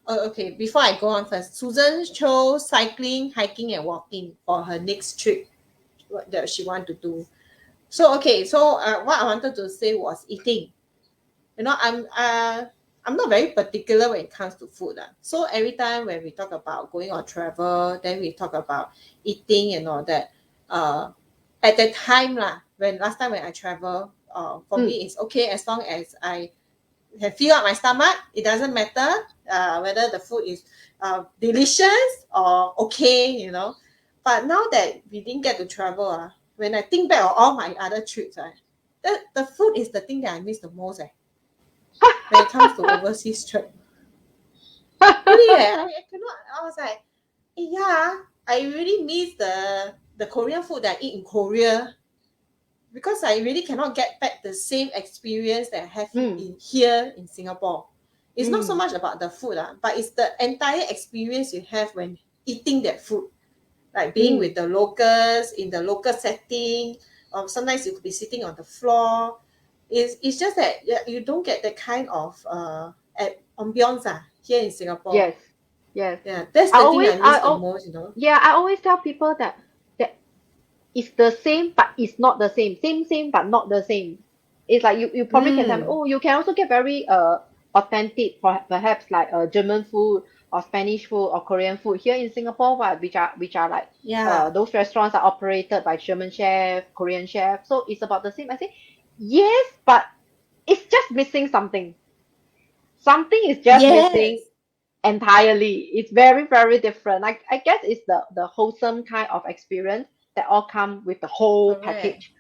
Okay. Before I go on first, Susan chose cycling, hiking, and walking for her next trip. What that she want to do. So okay. So what I wanted to say was eating. You know, I'm not very particular when it comes to food. So every time when we talk about going on travel, then we talk about eating and all that. Uh, at that time lah, when last time when I travel, for Mm, me it's okay as long as I have filled up my stomach. It doesn't matter whether the food is delicious or okay, you know. But now that we didn't get to travel, when I think back on all my other trips, the food is the thing that I miss the most. When it comes to overseas trip, really, I cannot. I was like, yeah, I really miss the Korean food that I eat in Korea because I really cannot get back the same experience that I have mm, in here in Singapore. It's not so mm, much about the food, but it's the entire experience you have when eating that food, like being mm. with the locals in the local setting, or sometimes you could be sitting on the floor. It's just that you don't get that kind of ambiance here in Singapore. Yes, yes. Yeah, that's I the thing always, I miss the most, you know. yeah, I always tell people that it's the same, but it's not the same. Same, but not the same. It's like you probably can tell me, Mm, oh, you can also get very authentic, perhaps like German food or Spanish food or Korean food here in Singapore, but which are like yeah. those restaurants are operated by German chef, Korean chef. So it's about the same. I say, yes, but it's just missing something. Something is just missing Yes. entirely. It's very, very different. I guess it's the wholesome kind of experience that all come with the whole Correct. package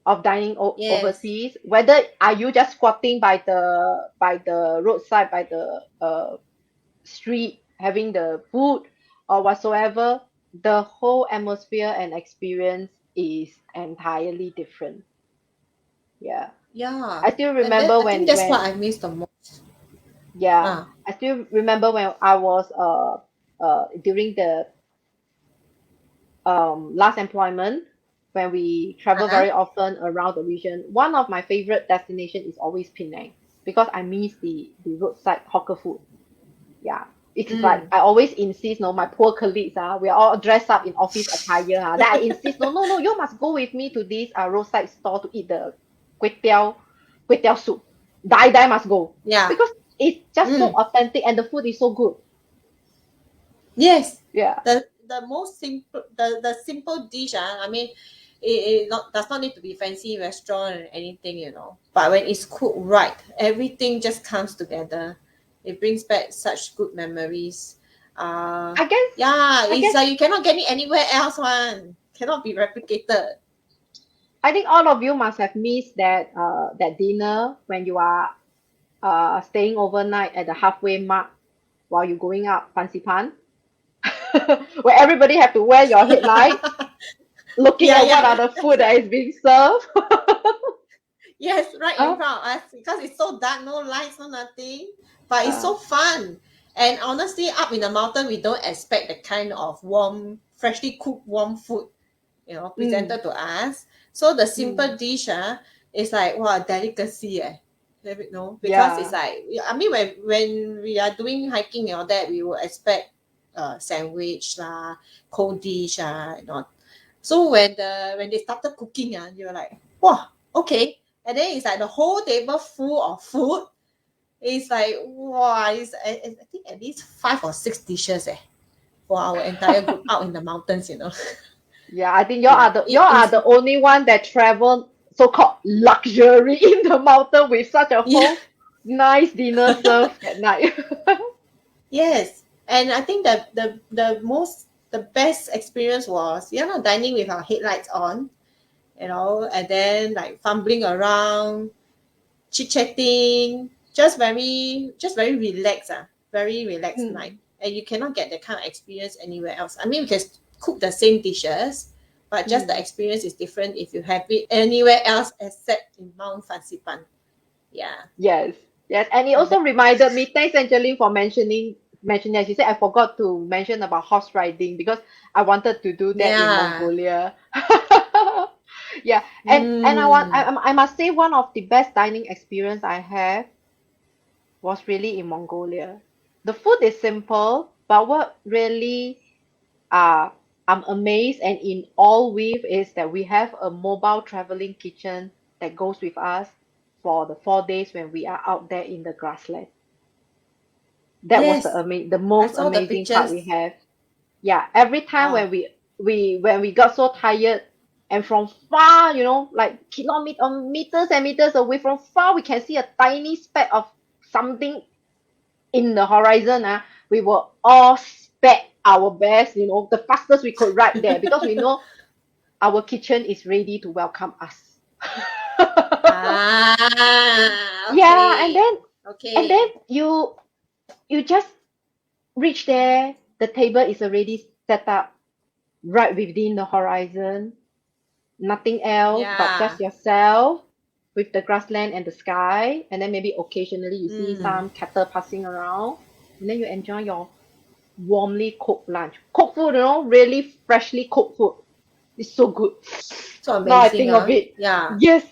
of dining Yes. overseas. Whether are you just squatting by the roadside, by the street, having the food or whatsoever, the whole atmosphere and experience is entirely different. Yeah. Yeah. I still And that remember I think that's what I miss the most. yeah, Ah. I still remember when I was during the last employment, when we travel Uh-huh. very often around the region. One of my favorite destination is always Penang because I miss the roadside hawker food. Yeah. It's like Mm. I always insist, no, my poor colleagues, we are all dressed up in office attire. Then I insist, no, no, no, you must go with me to this roadside store to eat the kway teow, kway teow soup. Die must go. Yeah. Because it's just so Mm. authentic and the food is so good. Yes. Yeah. The most simple the simple dish. I mean, it not does not need to be fancy restaurant or anything, you know. But when it's cooked right, everything just comes together. It brings back such good memories. Uh, I guess yeah, I it's guess like you cannot get it anywhere else. One cannot be replicated. I think all of you must have missed that dinner when you are staying overnight at the halfway mark while you're going up Fancy Pan, where everybody have to wear your headlight, looking Yeah, at what yeah, are the food that is being served. yes, right in uh, front of us because it's so dark, no lights, no nothing. But it's uh, so fun. And honestly, up in the mountain, we don't expect the kind of warm, freshly cooked warm food, mm, presented to us. So the mm, simple dish is like wow, delicacy because it's yeah. like I mean when we are doing hiking and all that, we will expect sandwich lah, cold dish So when they started cooking you're like wow, okay, and then it's like the whole table full of food. It's like wow, I think at least 5 or 6 dishes for our entire group out in the mountains. Yeah, I think Yeah, you it are is. the only one that travel so-called luxury in the mountain with such a Yeah. whole nice dinner served at night. Yes, and I think that the best experience was dining with our headlights on, and then like fumbling around, chit chatting, just very relaxed, very relaxed night, Mm, and you cannot get that kind of experience anywhere else. I mean, we can cook the same dishes, but just the experience is different if you have it anywhere else except in Mount Fansipan. Yeah. Yes, yes, and it And then, also reminded me. Thanks, Angeline, for mentioning that. She said I forgot to mention about horse riding because I wanted to do that in yeah. Mongolia. Yeah, and Mm. I must say one of the best dining experience I have was really in Mongolia. The food is simple, but what really uh I'm amazed and in awe with is that we have a mobile traveling kitchen that goes with us for the 4 days when we are out there in the grassland. That was Yes, the I most saw the amazing part we pictures. have. Yeah, every time Wow. when we got so tired and from far, like meters and meters away from far, we can see a tiny speck of something in the horizon. We will all spec our best, the fastest we could ride there because we know our kitchen is ready to welcome us. Ah, Yeah, and okay. then and then Okay. you just reach there, the table is already set up right within the horizon, nothing else but Yeah. just yourself with the grassland and the sky, and then maybe occasionally you see Mm. some cattle passing around, and then you enjoy your warmly cooked lunch. Cooked food, really freshly cooked food. It's so good. So Now I amazing, think of huh? it. Yeah. Yes.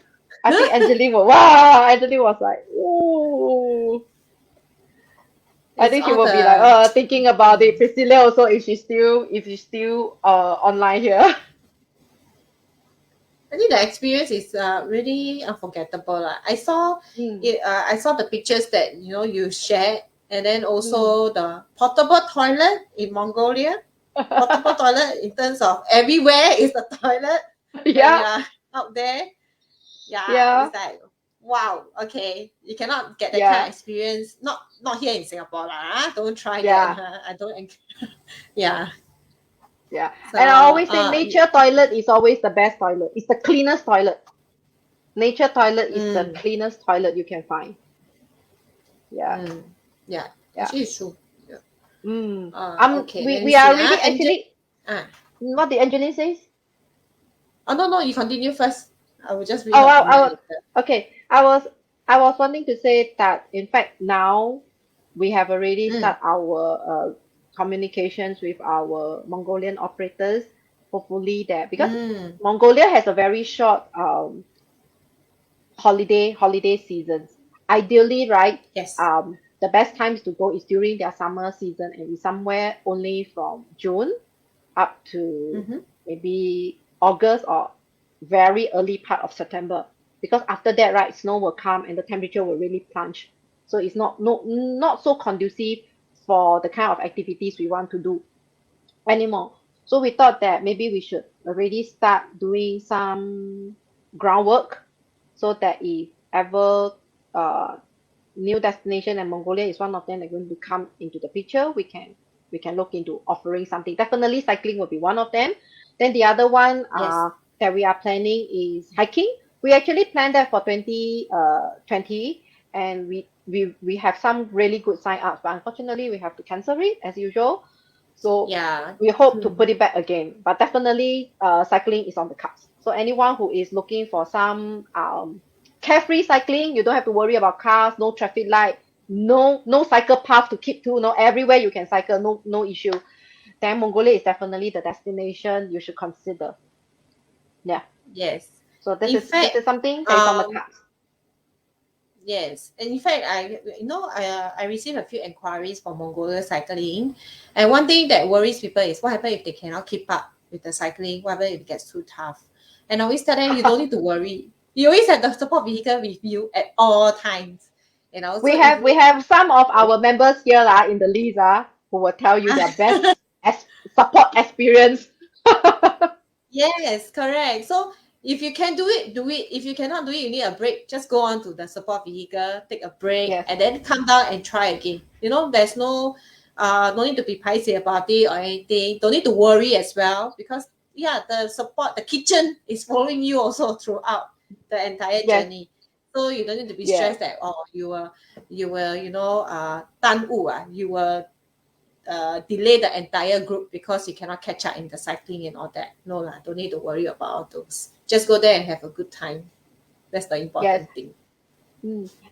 I think Angeline was like, ooh. I It's think she all will be like, the thinking about it. Priscilla also, if she's still online here. I think the experience is really unforgettable. Lah. I saw Mm, it. I saw the pictures that you shared, and then mm. also the portable toilet in Mongolia. Portable toilet in terms of everywhere is a toilet when Yeah, you're out there. Yeah, yeah, it's like wow. Okay, you cannot get that kind yeah, of experience. Not here in Singapore, lah. Don't try that. yeah, I don't. Yeah. yeah. So And I always say nature toilet is always the best toilet. It's the cleanest toilet. Nature toilet is the mm, cleanest toilet you can find. Yeah, mm, yeah. yeah. Actually, it's true. Yeah. Okay, We, let me we see. are really Angel. actually, Ah. what did Angeline say? Oh no, no, you continue first. I will just read Oh, her comment later. okay. I was wanting to say that in fact now we have already Mm, start our communications with our Mongolian operators. Hopefully that because mm, Mongolia has a very short holiday seasons. Ideally, right? yes. The best times to go is during their summer season and it's somewhere only from June up to Mm-hmm. maybe August or very early part of September. Because after that, right, snow will come and the temperature will really plunge. So it's not so conducive for the kind of activities we want to do anymore. So we thought that maybe we should already start doing some groundwork so that if ever uh, new destination and Mongolia is one of them that are going to come into the picture, we can look into offering something. Definitely cycling will be one of them. Then the other one Yes. that we are planning is hiking. We actually planned that for 2020 and we have some really good sign ups, but unfortunately we have to cancel it as usual. So Yeah. we hope to Hmm. put it back again. But definitely cycling is on the cards. So anyone who is looking for some carefree cycling, you don't have to worry about cars, no traffic light, no cycle path to keep to, no everywhere you can cycle, no issue. Then Mongolia is definitely the destination you should consider. Yeah. Yes. So this In is this fact, is something that is on the um, cards. yes. And in fact, I received a few inquiries for Mongolia cycling, and one thing that worries people is what happens if they cannot keep up with the cycling? What happens if it gets too tough? And I always tell them you don't need to worry. You always have the support vehicle with you at all times. So we if have you we need have some of our members here in the list who will tell you their best support experience. yes, correct. So if you can do it, do it. If you cannot do it, you need a break. Just go on to the support vehicle, take a break, Yes, and then come down and try again. There's no need to be pricey about it or anything. Don't need to worry as well because the support, the kitchen is following you also throughout the entire yes, journey. So you don't need to be yes, stressed that you will 耽误 you will delay the entire group because you cannot catch up in the cycling and all that. No lah, don't need to worry about all those. Just go there and have a good time. That's the Yes. important thing.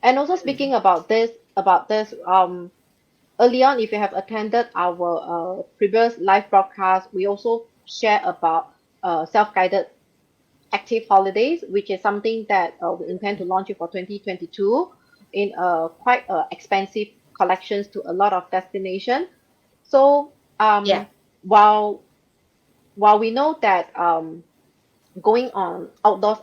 And also speaking about this, early on, if you have attended our previous live broadcast, we also share about self-guided active holidays, which is something that we intend to launch it for 2022 in quite expensive collections to a lot of destinations. So Yeah. while we know that going on outdoor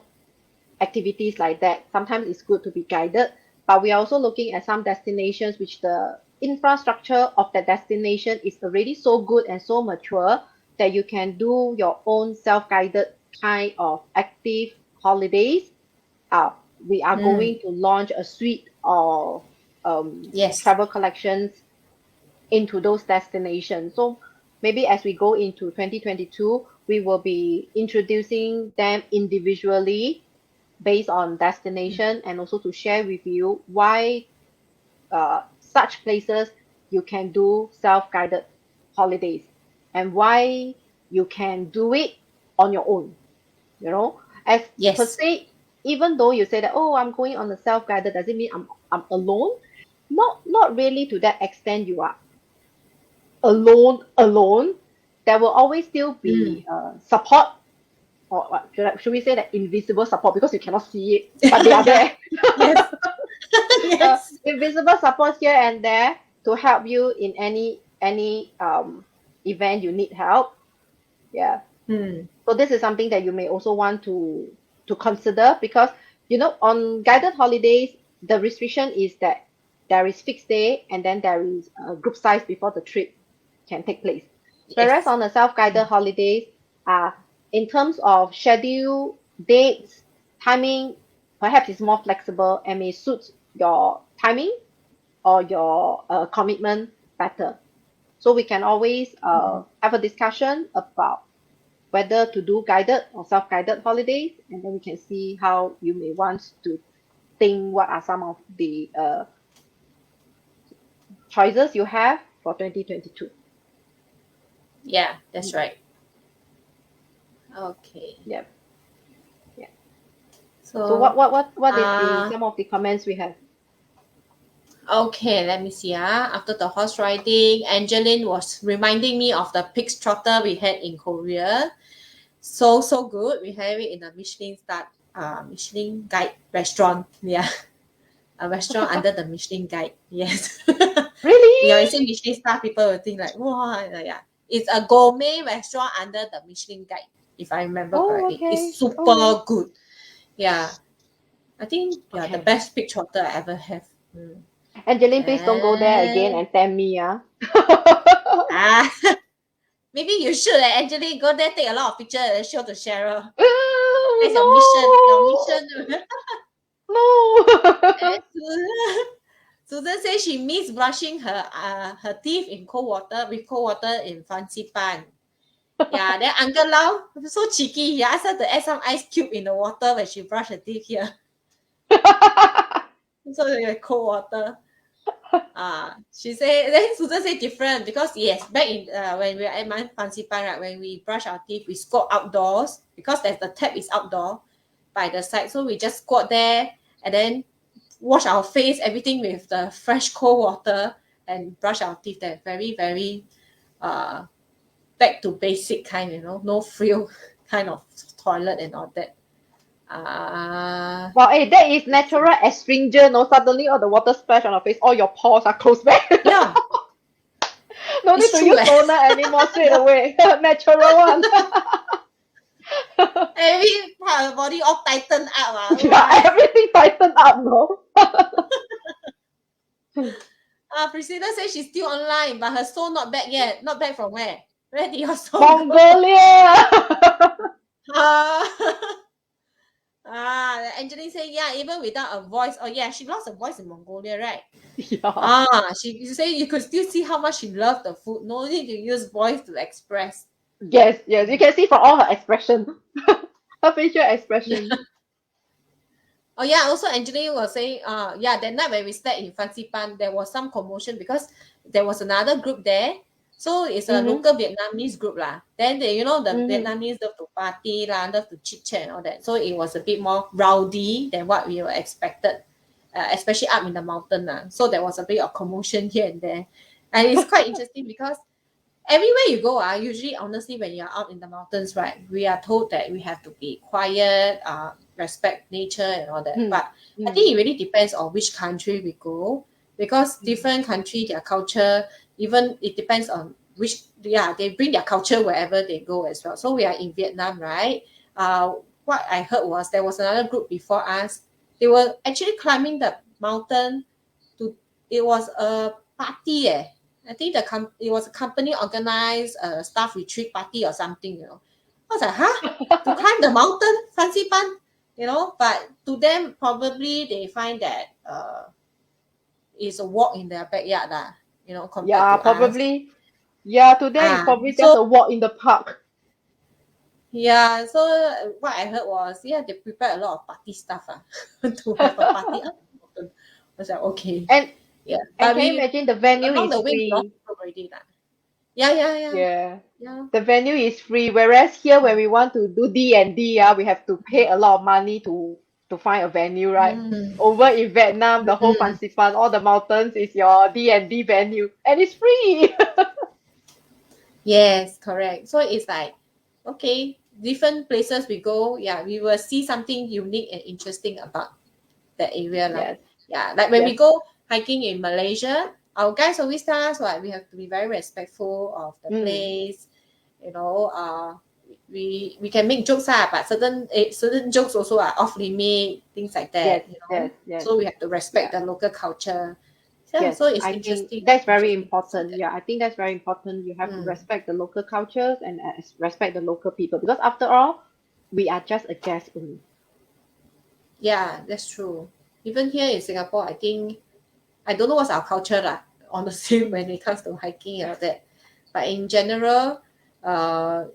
activities like that, sometimes it's good to be guided, but we are also looking at some destinations which the infrastructure of the destination is already so good and so mature that you can do your own self-guided kind of active holidays. We are going to launch a suite of Yes. travel collections into those destinations. So maybe as we go into 2022, we will be introducing them individually based on destination and also to share with you why such places you can do self-guided holidays and why you can do it on your own. You know, as per Yes. se, even though you say that, oh, I'm going on a self-guided, does it mean I'm alone? Not really to that extent. You are alone. There will always still be support, or what, should we say that invisible support because you cannot see it, but they are Yeah. there. Yes. Yes. Invisible support here and there to help you in any event you need help. Yeah. So this is something that you may also want to consider because on guided holidays the restriction is that there is fixed day and then there is a group size before the trip can take place. Whereas Yes. on the self-guided holidays, in terms of schedule, dates, timing, perhaps it's more flexible and may suit your timing or your commitment better. So we can always have a discussion about whether to do guided or self-guided holidays, and then we can see how you may want to think what are some of the choices you have for 2022. Yeah, that's right. Okay. Yeah. Yeah. So So what is the uh some of the comments we have? okay, let me see. After the horse riding, Angeline was reminding me of the pig's trotter we had in Korea. So good. We have it in a Michelin guide restaurant. Yeah. A restaurant under the Michelin guide. Yes. Yeah, I Really? say Michelin star, people will think like, wow, yeah. It's a gourmet restaurant under the Michelin guide, if I remember Oh, correctly. It's okay. Okay. super good. Yeah. I think the Okay. best pig trotter I ever have. Angeline, please don't go there again And and tempt me, ah maybe you should Angeline go there, take a lot of pictures and show to Cheryl. That's your mission. Your No, mission. no. And Susan says she miss brushing her teeth in cold water with cold water in fancy pan. Yeah, then Uncle Lau so cheeky. He asked her to add some ice cube in the water when she brush her teeth here. So cold water. She say then Susan say different because yes, back in when we were at my fancy pan, right, when we brush our teeth, we squat outdoors because there's the tap is outdoor by the side. So we just squat there and then wash our face, everything with the fresh cold water and brush our teeth there. Very, very back to basic kind, no frill kind of toilet and all that. Wow, hey, that is natural astringent. No, suddenly all the water splash on your face, all your pores are closed back. Yeah, No need it's to true. use toner anymore, straight away. Natural one. Every part of the body all tightened up. Yeah, everything tightened up, no? Priscilla says she's still online, but her soul not back yet. Not back from where? Where did your soul go? Mongolia. Ah, Angeline say, yeah, even without a voice. Oh, yeah, she lost her voice in Mongolia, right? Yeah. She say you could still see how much she loved the food. No need to use voice to express. Yes, yes. You can see from all her expression. Her facial expression. Oh yeah, also Angeline was saying, yeah, that night when we stayed in Fancy Pan, there was some commotion because there was another group there. So it's a Mm-hmm. local Vietnamese group lah. Then they, the Mm-hmm. Vietnamese love to party lah, love to chit chat and all that. So it was a bit more rowdy than what we were expected, especially up in the mountain lah. So there was a bit of commotion here and there, and it's quite interesting because everywhere you go, usually honestly when you're out in the mountains, right, we are told that we have to be quiet, respect nature and all that. But I Mm-hmm. think it really depends on which country we go because different country, their culture, even it depends on which, they bring their culture wherever they go as well. So we are in Vietnam, right? What I heard was there was another group before us. They were actually climbing the mountain to, it was a party, eh. I think it was a company organized a staff retreat party or something. I was like, huh? To climb the mountain, fancy fun. But to them, probably they find that it's a walk in their backyard, compared Yeah, to us. probably. Yeah, to them it's Ah, probably just so a walk in the park. yeah, so what I heard was, they prepare a lot of party stuff to have a party up the mountain. I was like, okay, And yeah. and But can you we imagine the venue along is the way we lost free? people already lah. Yeah, yeah, yeah, Yeah. yeah. The venue is free, whereas here when we want to do D&D, we have to pay a lot of money to find a venue, right? Mm, Over in Vietnam, the whole mm. Fansipan, all the mountains is your D&D venue, and it's free. Yes, correct. So it's like, okay, different places we go, we will see something unique and interesting about that area lah. Yes, Yeah, like when we yes. go hiking in Malaysia, our guys always tell us what we have to be very respectful of the Mm, place. You know, we can make jokes but certain jokes also are off limit, things like yes, that. yes, yes. So we have to respect Yeah. the local culture. Yeah, Yes, so it's I think interesting, that's very interesting to see important. that. Yeah, I think that's very important. You have to Mm. respect the local cultures and respect the local people because after all, we are just a guest only. Yeah, that's true. Even here in Singapore, I think I don't know what's our culture lah, honestly, when it comes to hiking and all that. But in general, uh,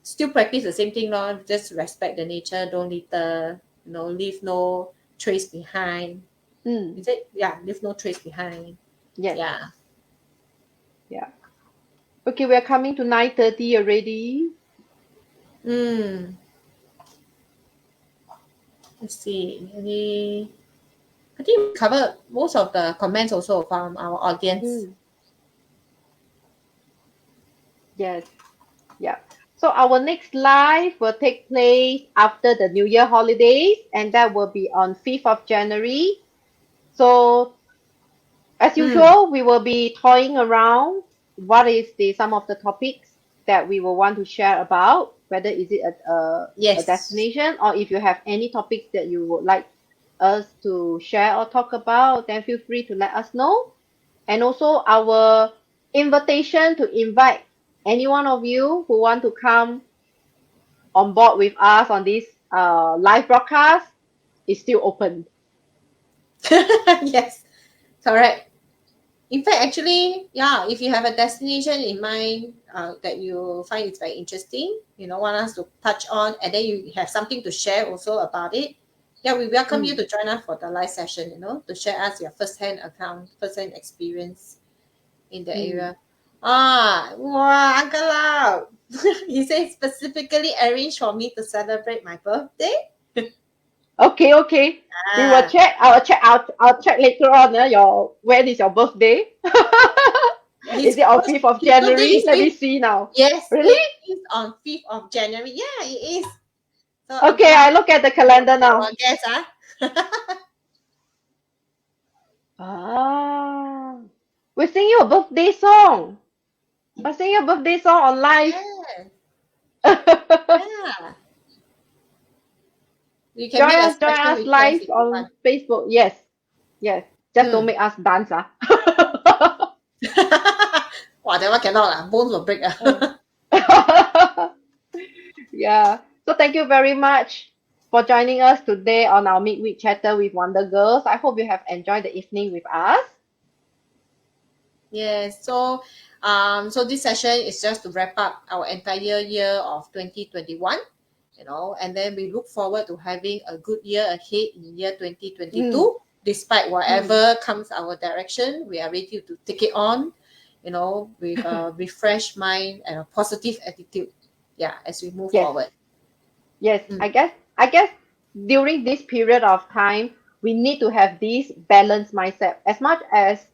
still practice the same thing, lor. Just respect the nature, don't litter, leave no trace behind. Mm, Is it? Yeah, leave no trace behind. yes, Yeah. yeah. Okay, we're coming to 9:30 already. Mm. Let's see. I think we covered most of the comments also from our audience. Mm, yes, yeah. So our next live will take place after the New Year holidays, and that will be on 5th of January. So as Mm. usual, we will be toying around what is the some of the topics that we will want to share about, whether is it a Yes. destination or if you have any topics that you would like us to share or talk about, then feel free to let us know. And also our invitation to invite any one of you who want to come on board with us on this live broadcast is still open. Yes. Correct. In fact, actually, if you have a destination in mind that you find it's very interesting, want us to touch on, and then you have something to share also about it, we welcome you Mm. to join us for the live session, to share us your first-hand account, first-hand experience in the Mm. area. Wow, Uncle Lau. He said specifically arranged for me to celebrate my birthday. Okay, okay. We will Ah, check. I'll check. I'll check later on. Your when is your birthday? Is it on 5th of his birthday January? is Let me 5th. see now. Yes, Really? it is on 5th of January. Yeah, it is. So Uncle Okay, Lau, I look at the you will calendar be our now. guest, Ah, we sing you a birthday song. I sing you a birthday song on live. Yeah, yeah. You can make a Join special us request live if you on want. Facebook. Yes, yes. Just don't Mm. make us dance, ah. Wow, that one cannot lah. Bones will break. Yeah. So thank you very much for joining us today on our midweek chatter with Wonder Girls. I hope you have enjoyed the evening with us. Yes. So this session is just to wrap up our entire year of 2021, and then we look forward to having a good year ahead in year Mm, 2022. Despite mm, whatever comes our direction, we are ready to take it on, with a refreshed mind and a positive attitude. Yeah, as we move Yes. forward. Yes. Mm. I guess during this period of time, we need to have this balanced mindset. As much as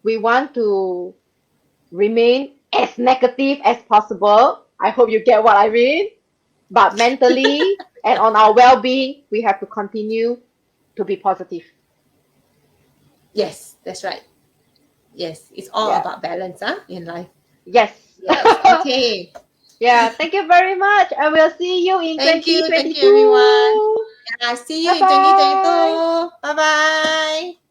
we want to remain as negative as possible, I hope you get what I mean. But mentally and on our well-being, we have to continue to be positive. Yes, that's right. Yes, it's all Yeah. about balance, in life. Yes. Yes. Okay. Yeah. Thank you very much. I will see you in Thank you everyone. 2022. Yeah, see you Bye in bye. 2022. Bye bye.